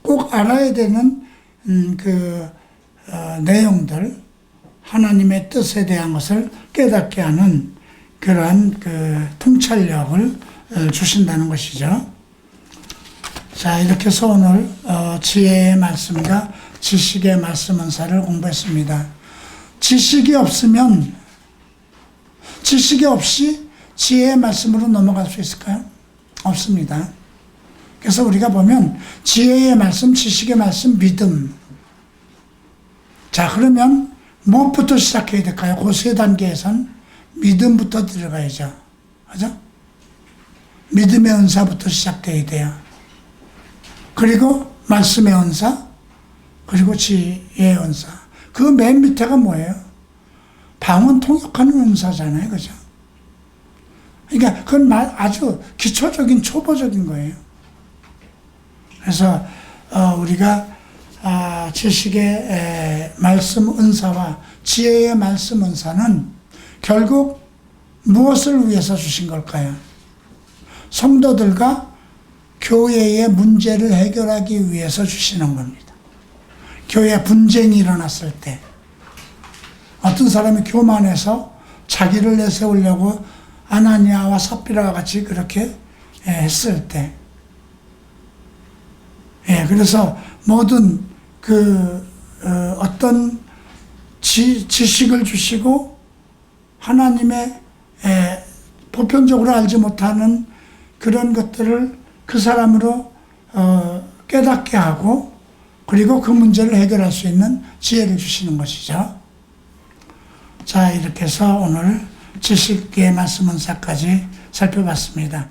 꼭 알아야 되는 내용들, 하나님의 뜻에 대한 것을 깨닫게 하는 그러한 통찰력을 주신다는 것이죠. 자, 이렇게 해서 오늘 지혜의 말씀과 지식의 말씀 은사를 공부했습니다. 지식이 없이 지혜의 말씀으로 넘어갈 수 있을까요? 없습니다. 그래서 우리가 보면 지혜의 말씀, 지식의 말씀, 믿음. 자, 그러면 무엇부터 시작해야 될까요? 그 세 단계에선 믿음부터 들어가야죠. 그죠? 믿음의 은사부터 시작돼야 돼요. 그리고 말씀의 은사, 그리고 지혜의 은사. 그 맨 밑에가 뭐예요? 방언 통역하는 은사잖아요. 그죠? 그러니까 그건 아주 기초적인 초보적인 거예요. 그래서 우리가 지식의 말씀 은사와 지혜의 말씀 은사는 결국 무엇을 위해서 주신 걸까요? 성도들과 교회의 문제를 해결하기 위해서 주시는 겁니다. 교회 분쟁이 일어났을 때 어떤 사람이 교만해서 자기를 내세우려고 아나니아와 삽비라와 같이 그렇게 했을 때, 그래서 모든 어떤 지식을 주시고 하나님의 보편적으로 알지 못하는 그런 것들을 그 사람으로 깨닫게 하고 그리고 그 문제를 해결할 수 있는 지혜를 주시는 것이죠. 자, 이렇게 해서 오늘 지식의 말씀 은사까지 살펴봤습니다.